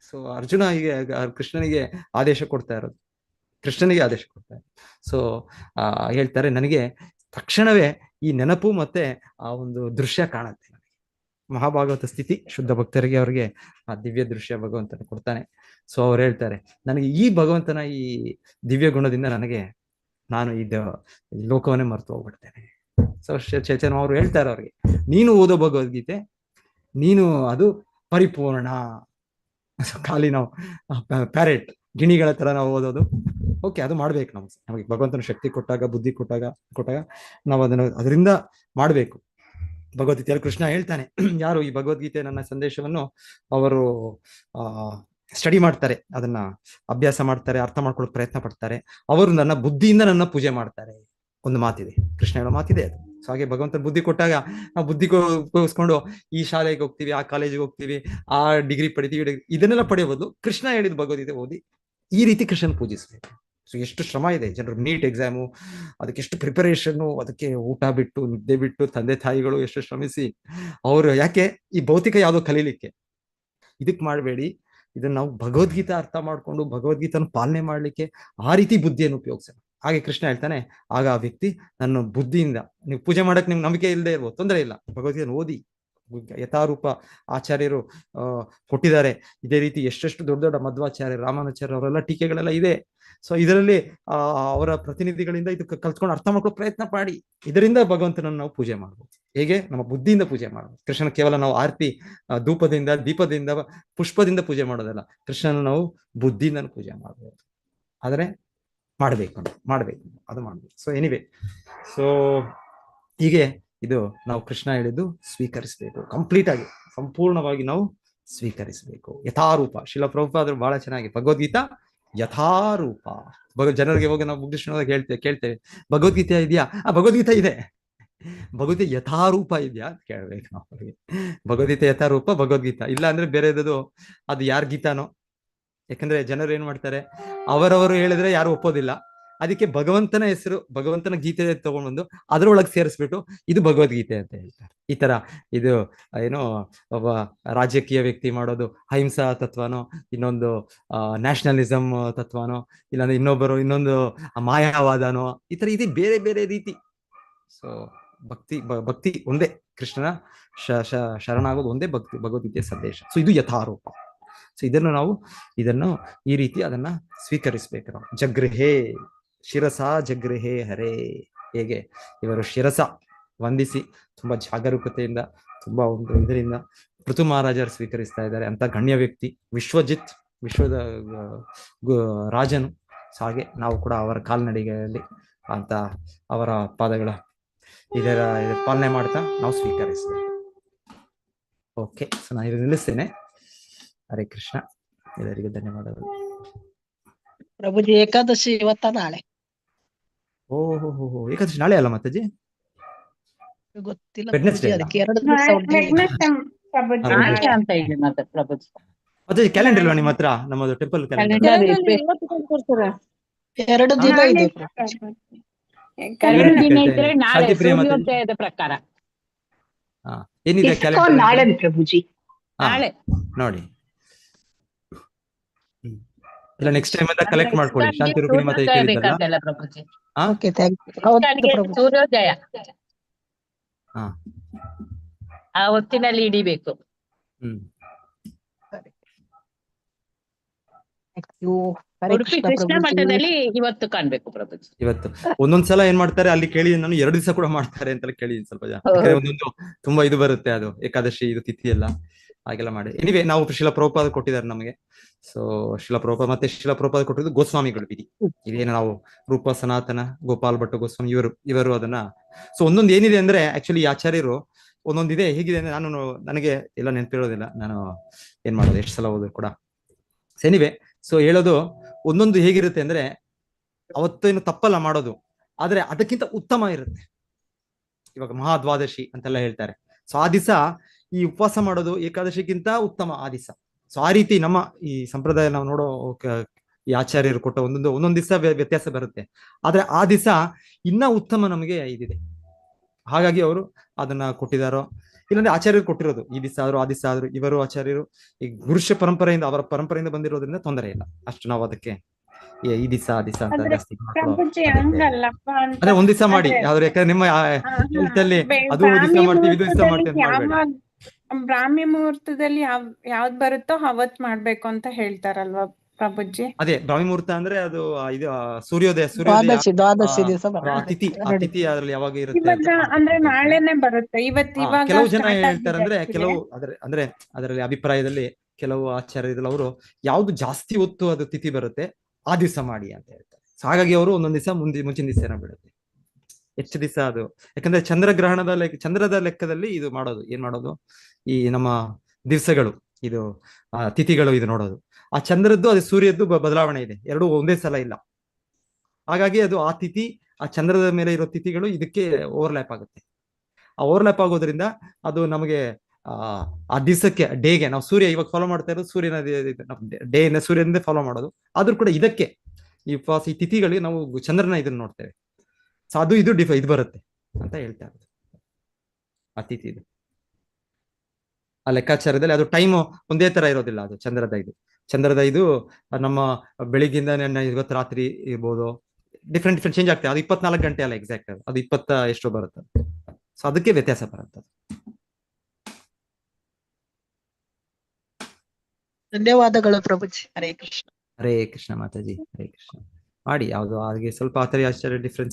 ಸೊ ಅರ್ಜುನ ಹೀಗೆ ಕೃಷ್ಣನಿಗೆ ಆದೇಶ ಕೊಡ್ತಾ ಇರೋದು, ಕೃಷ್ಣನಿಗೆ ಆದೇಶ ಕೊಡ್ತಾರೆ. ಸೊ ಹೇಳ್ತಾರೆ, ನನಗೆ ತಕ್ಷಣವೇ ಈ ನೆನಪು ಮತ್ತೆ ಆ ಒಂದು ದೃಶ್ಯ ಕಾಣುತ್ತೆ. ಮಹಾಭಾಗವತ ಸ್ಥಿತಿ ಶುದ್ಧ ಭಕ್ತರಿಗೆ ಅವ್ರಿಗೆ ಆ ದಿವ್ಯ ದೃಶ್ಯ ಭಗವಂತನ ಕೊಡ್ತಾನೆ. ಸೊ ಅವ್ರು ಹೇಳ್ತಾರೆ, ನನಗೆ ಈ ಭಗವಂತನ ಈ ದಿವ್ಯ ಗುಣದಿಂದ ನಾನು ಲೋಕವನ್ನೇ ಮರೆತು ಹೋಗ್ಬಿಡ್ತೇನೆ. ಸೊ ಚೈತನ್ಯ ಅವರು ಹೇಳ್ತಾರೆ ಅವ್ರಿಗೆ, ನೀನು ಓದೋ ಭಗವದ್ಗೀತೆ ನೀನು ಅದು ಪರಿಪೂರ್ಣ. ಖಾಲಿ ನಾವು ಪ್ಯಾರೆಟ್ ಗಿಣಿಗಳ ತರ ನಾವು ಓದೋದು, ಓಕೆ, ಅದು ಮಾಡ್ಬೇಕು. ನಮಗೆ ಭಗವಂತನ ಶಕ್ತಿ ಕೊಟ್ಟಾಗ, ಬುದ್ಧಿ ಕೊಟ್ಟಾಗ ನಾವು ಅದರಿಂದ ಮಾಡ್ಬೇಕು. ಭಗವದ್ಗೀತೆಯಲ್ಲಿ ಕೃಷ್ಣ ಹೇಳ್ತಾನೆ, ಯಾರು ಈ ಭಗವದ್ಗೀತೆ ನನ್ನ ಸಂದೇಶವನ್ನು ಅವರು ಸ್ಟಡಿ ಮಾಡ್ತಾರೆ, ಅದನ್ನ ಅಭ್ಯಾಸ ಮಾಡ್ತಾರೆ, ಅರ್ಥ ಮಾಡ್ಕೊಳ್ಳೋಕೆ ಪ್ರಯತ್ನ ಪಡ್ತಾರೆ, ಅವರು ನನ್ನ ಬುದ್ಧಿಯಿಂದ ನನ್ನ ಪೂಜೆ ಮಾಡ್ತಾರೆ. ಒಂದು ಮಾತಿದೆ, ಕೃಷ್ಣ ಹೇಳೋ ಮಾತಿದೆ ಅದು. ಸೊ ಹಾಗೆ ಭಗವಂತನ ಬುದ್ಧಿ ಕೊಟ್ಟಾಗ ನಾವು ಬುದ್ಧಿ ಉಪಯೋಗಿಸ್ಕೊಂಡು ಈ ಶಾಲೆಗೆ ಹೋಗ್ತೀವಿ, ಆ ಕಾಲೇಜಿಗೆ ಹೋಗ್ತೀವಿ, ಆ ಡಿಗ್ರಿ ಪಡಿತೀವಿ, ಇದನ್ನೆಲ್ಲ ಪಡೆಯೋದು ಕೃಷ್ಣ ಹೇಳಿದ ಭಗವದ್ಗೀತೆ ಓದಿ ಈ ರೀತಿ ಕೃಷ್ಣನ್ ಪೂಜಿಸ್ಬೇಕು. ಸೊ ಎಷ್ಟು ಶ್ರಮ ಇದೆ ಜನರು, ನೀಟ್ ಎಕ್ಸಾಮು, ಅದಕ್ಕೆ ಎಷ್ಟು ಪ್ರಿಪರೇಷನ್ನು, ಅದಕ್ಕೆ ಊಟ ಬಿಟ್ಟು ನಿದ್ದೆ ಬಿಟ್ಟು ತಂದೆ ತಾಯಿಗಳು ಎಷ್ಟು ಶ್ರಮಿಸಿ ಅವರು, ಯಾಕೆ ಈ ಭೌತಿಕ ಯಾವುದೋ ಕಲೀಲಿಕ್ಕೆ, ಇದಕ್ಕೆ ಮಾಡಬೇಡಿ. ಇದನ್ನ ನಾವು ಭಗವದ್ಗೀತಾ ಅರ್ಥ ಮಾಡ್ಕೊಂಡು ಭಗವದ್ಗೀತನ ಪಾಲನೆ ಮಾಡ್ಲಿಕ್ಕೆ ಆ ರೀತಿ ಬುದ್ಧಿಯನ್ನು ಉಪಯೋಗಿಸೋಣ. ಹಾಗೆ ಕೃಷ್ಣ ಹೇಳ್ತಾನೆ, ಆಗ ಆ ವ್ಯಕ್ತಿ ನನ್ನ ಬುದ್ಧಿಯಿಂದ, ನೀವು ಪೂಜೆ ಮಾಡಕ್ ನಿಮ್ಗೆ ನಂಬಿಕೆ ಇಲ್ಲದೆ ಇರ್ಬೋದು, ತೊಂದರೆ ಇಲ್ಲ, ಭಗವದ್ಗೀತೆ ಓದಿ. ಯಥಾರೂಪ ಆಚಾರ್ಯರು ಕೊಟ್ಟಿದ್ದಾರೆ. ಇದೇ ರೀತಿ ಎಷ್ಟೆಷ್ಟು ದೊಡ್ಡ ದೊಡ್ಡ ಮಧ್ವಾಚಾರ್ಯ, ರಾಮಾನುಚಾರ್ಯ ಅವರೆಲ್ಲ ಟೀಕೆಗಳೆಲ್ಲ ಇದೆ. ಸೊ ಇದರಲ್ಲಿ ಅವರ ಪ್ರತಿನಿಧಿಗಳಿಂದ ಇದು ಕಲ್ತ್ಕೊಂಡು ಅರ್ಥ ಮಾಡ್ಕೊಳ್ಳೋ ಪ್ರಯತ್ನ ಮಾಡಿ. ಇದರಿಂದ ಭಗವಂತನನ್ನು ನಾವು ಪೂಜೆ ಮಾಡ್ಬೋದು. ಹೇಗೆ? ನಮ್ಮ ಬುದ್ಧಿಯಿಂದ ಪೂಜೆ ಮಾಡ್ಬೋದು. ಕೃಷ್ಣನ ಕೇವಲ ನಾವು ಆರತಿ, ಧೂಪದಿಂದ, ದೀಪದಿಂದ, ಪುಷ್ಪದಿಂದ ಪೂಜೆ ಮಾಡೋದಲ್ಲ, ಕೃಷ್ಣನ ನಾವು ಬುದ್ಧಿಯಿಂದ ಪೂಜೆ ಮಾಡ್ಬೋದು. ಆದರೆ ಮಾಡ್ಬೇಕು ಅದು ಮಾಡ್ಬೇಕು. ಸೊ ಎನಿವೆ, ಸೊ ಹೀಗೆ ಇದು ನಾವು ಕೃಷ್ಣ ಹೇಳಿದ್ದು ಸ್ವೀಕರಿಸಬೇಕು, ಕಂಪ್ಲೀಟ್ ಆಗಿ, ಸಂಪೂರ್ಣವಾಗಿ ನಾವು ಸ್ವೀಕರಿಸಬೇಕು. ಯಥಾರೂಪ. ಶಿಲ ಪ್ರಭುಪಾದರು ಬಹಳ ಚೆನ್ನಾಗಿ ಭಗವದ್ಗೀತಾ ಯಥಾರೂಪ. ಜನರಿಗೆ ಹೋಗಿ ನಾವು ಬುದ್ಧಿಷ್ಣದಾಗ ಕೇಳ್ತೇವೆ ಭಗವದ್ಗೀತೆ ಇದೆಯಾ? ಭಗವದ್ಗೀತೆ ಇದೆ. ಭಗವದ್ಗೀತೆ ಯಥಾರೂಪ ಇದೆಯಾ ಅಂತ ಕೇಳ್ಬೇಕು ನಾವು ಅವ್ರಿಗೆ. ಭಗವದ್ಗೀತೆ ಯಥಾರೂಪ, ಭಗವದ್ಗೀತಾ ಇಲ್ಲ ಅಂದ್ರೆ ಬೇರೆದದು ಅದು ಯಾರ ಗೀತಾನೋ. ಯಾಕಂದ್ರೆ ಜನರು ಏನ್ ಮಾಡ್ತಾರೆ, ಅವರವರು ಹೇಳಿದ್ರೆ ಯಾರು ಒಪ್ಪೋದಿಲ್ಲ, ಅದಕ್ಕೆ ಭಗವಂತನ ಹೆಸರು, ಭಗವಂತನ ಗೀತೆ ತಗೊಂಡ್ಬಂದು ಅದರೊಳಗೆ ಸೇರಿಸ್ಬಿಟ್ಟು ಇದು ಭಗವದ್ಗೀತೆ ಅಂತ ಹೇಳ್ತಾರೆ. ಈ ತರ ಇದು ಏನೋ ಒಬ್ಬ ರಾಜಕೀಯ ವ್ಯಕ್ತಿ ಮಾಡೋದು ಅಹಿಂಸಾ ತತ್ವನೋ, ಇನ್ನೊಂದು ನ್ಯಾಷನಲಿಸಮ್ ತತ್ವನೋ, ಇಲ್ಲಾಂದ್ರೆ ಇನ್ನೊಂದು ಮಾಯಾವಾದನೋ, ಈ ತರ ಇದೆ ಬೇರೆ ಬೇರೆ ರೀತಿ. ಸೊ ಭಕ್ತಿ ಒಂದೇ, ಕೃಷ್ಣನ ಶರಣಾಗೋದು ಒಂದೇ ಭಕ್ತಿ, ಭಗವದ್ಗೀತೆಯ ಸಂದೇಶ. ಸೊ ಇದು ಯಥಾರೂಪ. ಸೊ ಇದನ್ನು ಈ ರೀತಿ ಅದನ್ನ ಸ್ವೀಕರಿಸ್ಬೇಕು ನಾವು. ಜಗೃಹೇ ಶಿರಸ ಜಗೃಹೇ ಹರೇ. ಹೇಗೆ ಇವರು ಶಿರಸ ವಂದಿಸಿ ತುಂಬಾ ಜಾಗರೂಕತೆಯಿಂದ, ತುಂಬಾ ಒಂದು ಇದರಿಂದ ಪೃಥು ಮಹಾರಾಜರು ಸ್ವೀಕರಿಸ್ತಾ ಇದ್ದಾರೆ. ಅಂತ ಗಣ್ಯ ವ್ಯಕ್ತಿ, ವಿಶ್ವದ ರಾಜನು. ಹಾಗೆ ನಾವು ಕೂಡ ಅವರ ಕಾಲ್ನಡಿಗೆಯಲ್ಲಿ ಅಂತ ಅವರ ಪಾದಗಳ ಇದರ ಪಾಲನೆ ಮಾಡ್ತಾ ನಾವು ಸ್ವೀಕರಿಸ್ತೇವೆ. ಓಕೆ, ಸೊ ನಾನು ಇದು ನಿಲ್ಲಿಸ್ತೇನೆ. ಹರೇ ಕೃಷ್ಣ. ಎಲ್ಲರಿಗೂ ಧನ್ಯವಾದಗಳು. ಪ್ರಭುಜಿ, ಏಕಾದಶಿ ಇವತ್ತ ನಾಳೆ? ಓಹೋ, ಏಕಾದಶಿ ನಾಳೆ ಅಲ್ಲ ಮಾತಾಜಿ? ಗೊತ್ತಿಲ್ಲ Wednesday ಅಲ್ಲ? ಅದಕ್ಕೆ 2 ದಿವಸ ಅಂತ ಇದೆ ಮತ್ತೆ ಪ್ರಭುಜಿ. ಮಾತಾಜಿ ಕ್ಯಾಲೆಂಡರ್ ಇಲ್ವಾ ನಿಮ್ಮ ಹತ್ರ? ನಮ್ಮದು ಟೆಂಪಲ್ ಕ್ಯಾಲೆಂಡರ್. ಎರಡು ದಿನ ಇದೆ ಎರಡು ದಿನ ಇದ್ರೆ ನಾಳೆ ಶಾಂತಿ ಪ್ರಿಯ ಮಾತಾಜಿ. ಸೂರ್ಯೋದಯದ ಪ್ರಕಾರ ಏನಿದೆ ಕ್ಯಾಲೆಂಡರ್? ನಾಳೆ ಪ್ರಭುಜಿ. ನಾಳೆ ನೋಡಿ. ಇಲ್ಲ, ನೆಕ್ಸ್ಟ್ ಟೈಮ್ ಅಂತ ಕಲೆಕ್ಟ್ ಮಾಡ್ಕೊಳ್ಳಿ. ಶಾಂತಿ ರೂಪಿಣಿ ಮಾತಾಜಿ ಕೇಳಿದ್ದಲ್ಲ. ಬೇಕಂತಲ್ಲ ಪ್ರಭುಜಿ. Okay, thank you. ಹೌದು ಪ್ರಭು. ಸೂರ್ಯೋದಯ ಹಾ, ಆ ಹೊತ್ತಿನಲ್ಲಿ ಹಿಡಿಬೇಕು. Thank you. ಹರೇ ಉಡುಪಿ ಕೃಷ್ಣ ಕೃಷ್ಣ ಪ್ರಭುಜಿ. ಮಠದಲ್ಲಿ ಇವತ್ತು ಕಾಣ್ಬೇಕು ಪ್ರಭುಜಿ. ಇವತ್ತು ಒಂದೊಂದ್ಸಲ ಏನ್ ಮಾಡ್ತಾರೆ ಅಲ್ಲಿ ಕೇಳಿ, ನಾನು 2 ದಿವಸ ಕೂಡ ಮಾಡ್ತಾರೆ ಅಂತ ಕೇಳಿ ಸ್ವಲ್ಪ ಜನ. ಯಾಕಂದ್ರೆ ಒಂದೊಂದು ತುಂಬಾ ಇದು ಬರುತ್ತೆ, ಅದು ಏಕಾದಶಿ ಇದು ತಿಥಿ ಎಲ್ಲ ಹಾಗೆಲ್ಲ ಮಾಡಿ. ಎನಿವೆ, ನಾವು ಶಿಲ ಪ್ರಭುಪಾದ ಕೊಟ್ಟಿದ್ದಾರೆ ನಮಗೆ. ಸೊ ಶಿಲ ಪ್ರಭುಪಾದ ಮತ್ತೆ ಶಿಲ ಪ್ರಭುಪಾದ ಕೊಟ್ಟಿದ್ದು ಗೋಸ್ವಾಮಿಗಳು ವಿಧಿ. ಇದೇನು ನಾವು ರೂಪ ಸನಾತನ ಗೋಪಾಲ್ ಭಟ್ಟ ಗೋಸ್ವಾಮಿ ಇವರು ಅದನ್ನ. ಸೊ ಒಂದೊಂದು ಏನಿದೆ ಅಂದ್ರೆ ಆಕ್ಚುಲಿ ಈ ಆಚಾರ್ಯರು ಒಂದೊಂದಿದೆ. ಹೇಗಿದೆ ಅಂದ್ರೆ ನನಗೆ ಎಲ್ಲ ನೆನಪಿರೋದಿಲ್ಲ, ನಾನು ಏನ್ ಮಾಡೋದು, ಎಷ್ಟು ಸಲ ಓದೋದು ಕೂಡ. ಎನಿವೆ, ಸೊ ಹೇಳೋದು ಒಂದೊಂದು ಹೇಗಿರುತ್ತೆ ಅಂದ್ರೆ, ಅವತ್ತೇನು ತಪ್ಪಲ್ಲ ಮಾಡೋದು, ಆದ್ರೆ ಅದಕ್ಕಿಂತ ಉತ್ತಮ ಇರುತ್ತೆ. ಇವಾಗ ಮಹಾದ್ವಾದಶಿ ಅಂತೆಲ್ಲ ಹೇಳ್ತಾರೆ. ಸೊ ಆ ದಿವಸ ಈ ಉಪವಾಸ ಮಾಡೋದು ಏಕಾದಶಿಗಿಂತ ಉತ್ತಮ ಆ ದಿವಸ. ಸೊ ಆ ರೀತಿ ನಮ್ಮ ಈ ಸಂಪ್ರದಾಯ ನಾವು ನೋಡೋ ಈ ಆಚಾರ್ಯರು ಕೊಟ್ಟ ಒಂದೊಂದು ದಿವಸ ವ್ಯತ್ಯಾಸ ಬರುತ್ತೆ, ಆದ್ರೆ ಆ ದಿವಸ ಇನ್ನ ಉತ್ತಮ ನಮಗೆ ಇದಿದೆ. ಹಾಗಾಗಿ ಅವರು ಅದನ್ನ ಕೊಟ್ಟಿದಾರೋ ಇಲ್ಲಂದ್ರೆ ಆಚಾರ್ಯರು ಕೊಟ್ಟಿರೋದು ಈ ದಿವಸ ಆದ್ರು ಆ ದಿವಸ ಆದ್ರು ಇವರು ಆಚಾರ್ಯರು ಈ ಗುರುಷ್ಯ ಪರಂಪರೆಯಿಂದ ಅವರ ಪರಂಪರೆಯಿಂದ ಬಂದಿರೋದ್ರಿಂದ ತೊಂದರೆ ಇಲ್ಲ ಅಷ್ಟು ನಾವು ಅದಕ್ಕೆ ಈ ದಿವಸ ಆ ದಿವಸ ಅಂತ ಆದ್ರೆ ಜಾಸ್ತಿ ಮಾಡ್ಕೊಳ್ಳೋ ಪ್ರಭುಜಿ ಅಗತ್ಯ ಇಲ್ಲ. ಹಂಗಲ್ಲಪ್ಪ ಅಂತ ಅಂದ್ರೆ ಒಂದ್ ದಿವಸ ಮಾಡಿ ಆದ್ರೆ ಯಾವ್ದು ಯಾಕಂದ್ರೆ ನಿಮ್ಮ health ಅಲ್ಲಿ ಅದು ದಿವಸ ಬ್ರಾಹ್ಮಿ ಮಾಡ್ತೀವಿ ಇದು ದಿವಸ ಮುಹೂರ್ತದಲ್ಲಿ ಮಾಡ್ತೀವಿ ಅಂತ ಮಾಡ್ಬೇಡಿ. ಯಾವಾಗ ಬ್ರಾಹ್ಮಿ ಮುಹೂರ್ತದಲ್ಲಿ ಯಾವ್ದ್ ಬರುತ್ತೋ ಅವತ್ ಮಾಡ್ಬೇಕು ಅಂತ ಹೇಳ್ತಾರಲ್ವಾ ಪ್ರಭುಜಿ? ಅದೇ ಬ್ರಾಹ್ಮಿ ಮುಹೂರ್ತ ಅಂದ್ರೆ ಅದು ಇದು ಸೂರ್ಯೋದಯ ಸೂರ್ಯೋದಯ ದ್ವಾದಶಿ ದಿವಸ ಆ ತಿಥಿ ಅದ್ರಲ್ಲಿ ಯಾವಾಗ ಇರುತ್ತೆ ಇವಾಗ ಅಂತ ಅಂದ್ರೆ ಮಾಡ್ಬೇಕು. ನಾಳೆನೆ ಬರುತ್ತೆ ಇವಾಗ ಕೆಲವು ಜನ start ಹೇಳ್ತಾರೆ ಅಂದ್ರೆ ಆಗಿದೆ ಕೆಲವು ಅಂದ್ರೆ ಅದರಲ್ಲಿ ಅಭಿಪ್ರಾಯದಲ್ಲಿ ಕೆಲವು ಆಚಾರ್ಯರು ಅವರು ಯಾವ್ದು ಜಾಸ್ತಿ ಹೊತ್ತು ಅದು ತಿಥಿ ಬರುತ್ತೆ ಆ ದಿವಸ ಮಾಡಿ ಅಂತ ಹೇಳ್ತಾರೆ. ಸೊ ಹಾಗಾಗಿ ಅವರು ಒಂದೊಂದ್ ದಿವಸ ಮುಂಚಿನ ದಿವಸ ಬಿಡುತ್ತೆ ಹೆಚ್ಚು ದಿವಸ ಅದು ಯಾಕಂದ್ರೆ ಚಂದ್ರದ ಲೆಕ್ಕದಲ್ಲಿ ಇದು ಮಾಡೋದು ಏನ್ ಮಾಡೋದು ಈ ನಮ್ಮ ದಿವಸಗಳು ಇದು ತಿಥಿಗಳು ಇದು ನೋಡೋದು ಆ ಚಂದ್ರದ್ದು ಅದು ಸೂರ್ಯದ್ದು ಬದಲಾವಣೆ ಇದೆ ಎರಡೂ ಒಂದೇ ಸಲ ಇಲ್ಲ. ಹಾಗಾಗಿ ಅದು ಆ ತಿಥಿ ಆ ಚಂದ್ರದ ಮೇಲೆ ಇರೋ ತಿಥಿಗಳು ಇದಕ್ಕೆ ಓವರ್ಲ್ಯಾಪ್ ಆಗುತ್ತೆ. ಆ ಓವರ್ಲ್ಯಾಪ್ ಆಗೋದ್ರಿಂದ ಅದು ನಮಗೆ ಆ ದಿವಸಕ್ಕೆ ಡೇಗೆ ನಾವು ಸೂರ್ಯ ಇವಾಗ ಫಾಲೋ ಮಾಡ್ತಾ ಇರೋದು ಸೂರ್ಯನ ಡೇ ಸೂರ್ಯನಿಂದ ಫಾಲೋ ಮಾಡೋದು ಆದ್ರೂ ಕೂಡ ಇದಕ್ಕೆ ಈ ತಿಥಿಗಳಿಗೆ ನಾವು ಚಂದ್ರನ ಇದನ್ನ ನೋಡ್ತೇವೆ. ಸೊ ಅದು ಇದು ಇದು ಬರುತ್ತೆ ಅಂತ ಹೇಳ್ತಾ ಇರೋದು ಆ ತಿಥಿ ಇದು ಆ ಲೆಕ್ಕಾಚಾರದಲ್ಲಿ ಅದು ಟೈಮ್ ಒಂದೇ ತರ ಇರೋದಿಲ್ಲ. ಅದು ಚಂದ್ರದ ಇದು ನಮ್ಮ ಬೆಳಿಗ್ಗಿಂದ ಇವತ್ತು ರಾತ್ರಿ ಇರ್ಬೋದು ಡಿಫ್ರೆಂಟ್ ಚೇಂಜ್ ಆಗ್ತದೆ. ಅದು 24 ಗಂಟೆ ಅಲ್ಲ ಎಕ್ಸಾಕ್ಟ್ ಅದು 20 ಎಷ್ಟೋ ಬರುತ್ತೆ. ಸೊ ಅದಕ್ಕೆ ವ್ಯತ್ಯಾಸ ಬರುತ್ತೆ. ಧನ್ಯವಾದಗಳು ಪ್ರಭುಜಿ. ಹರೇ ಕೃಷ್ಣ. ಹರೇ ಕೃಷ್ಣ ಮಾತಾಜಿ ಹರೇ ಕೃಷ್ಣ. ಮಾಡಿ ಯಾವ್ದು ಹಾಗೆ ಸ್ವಲ್ಪ ಆಚಾರ್ಯ ಡಿಫ್ರೆನ್ಸ್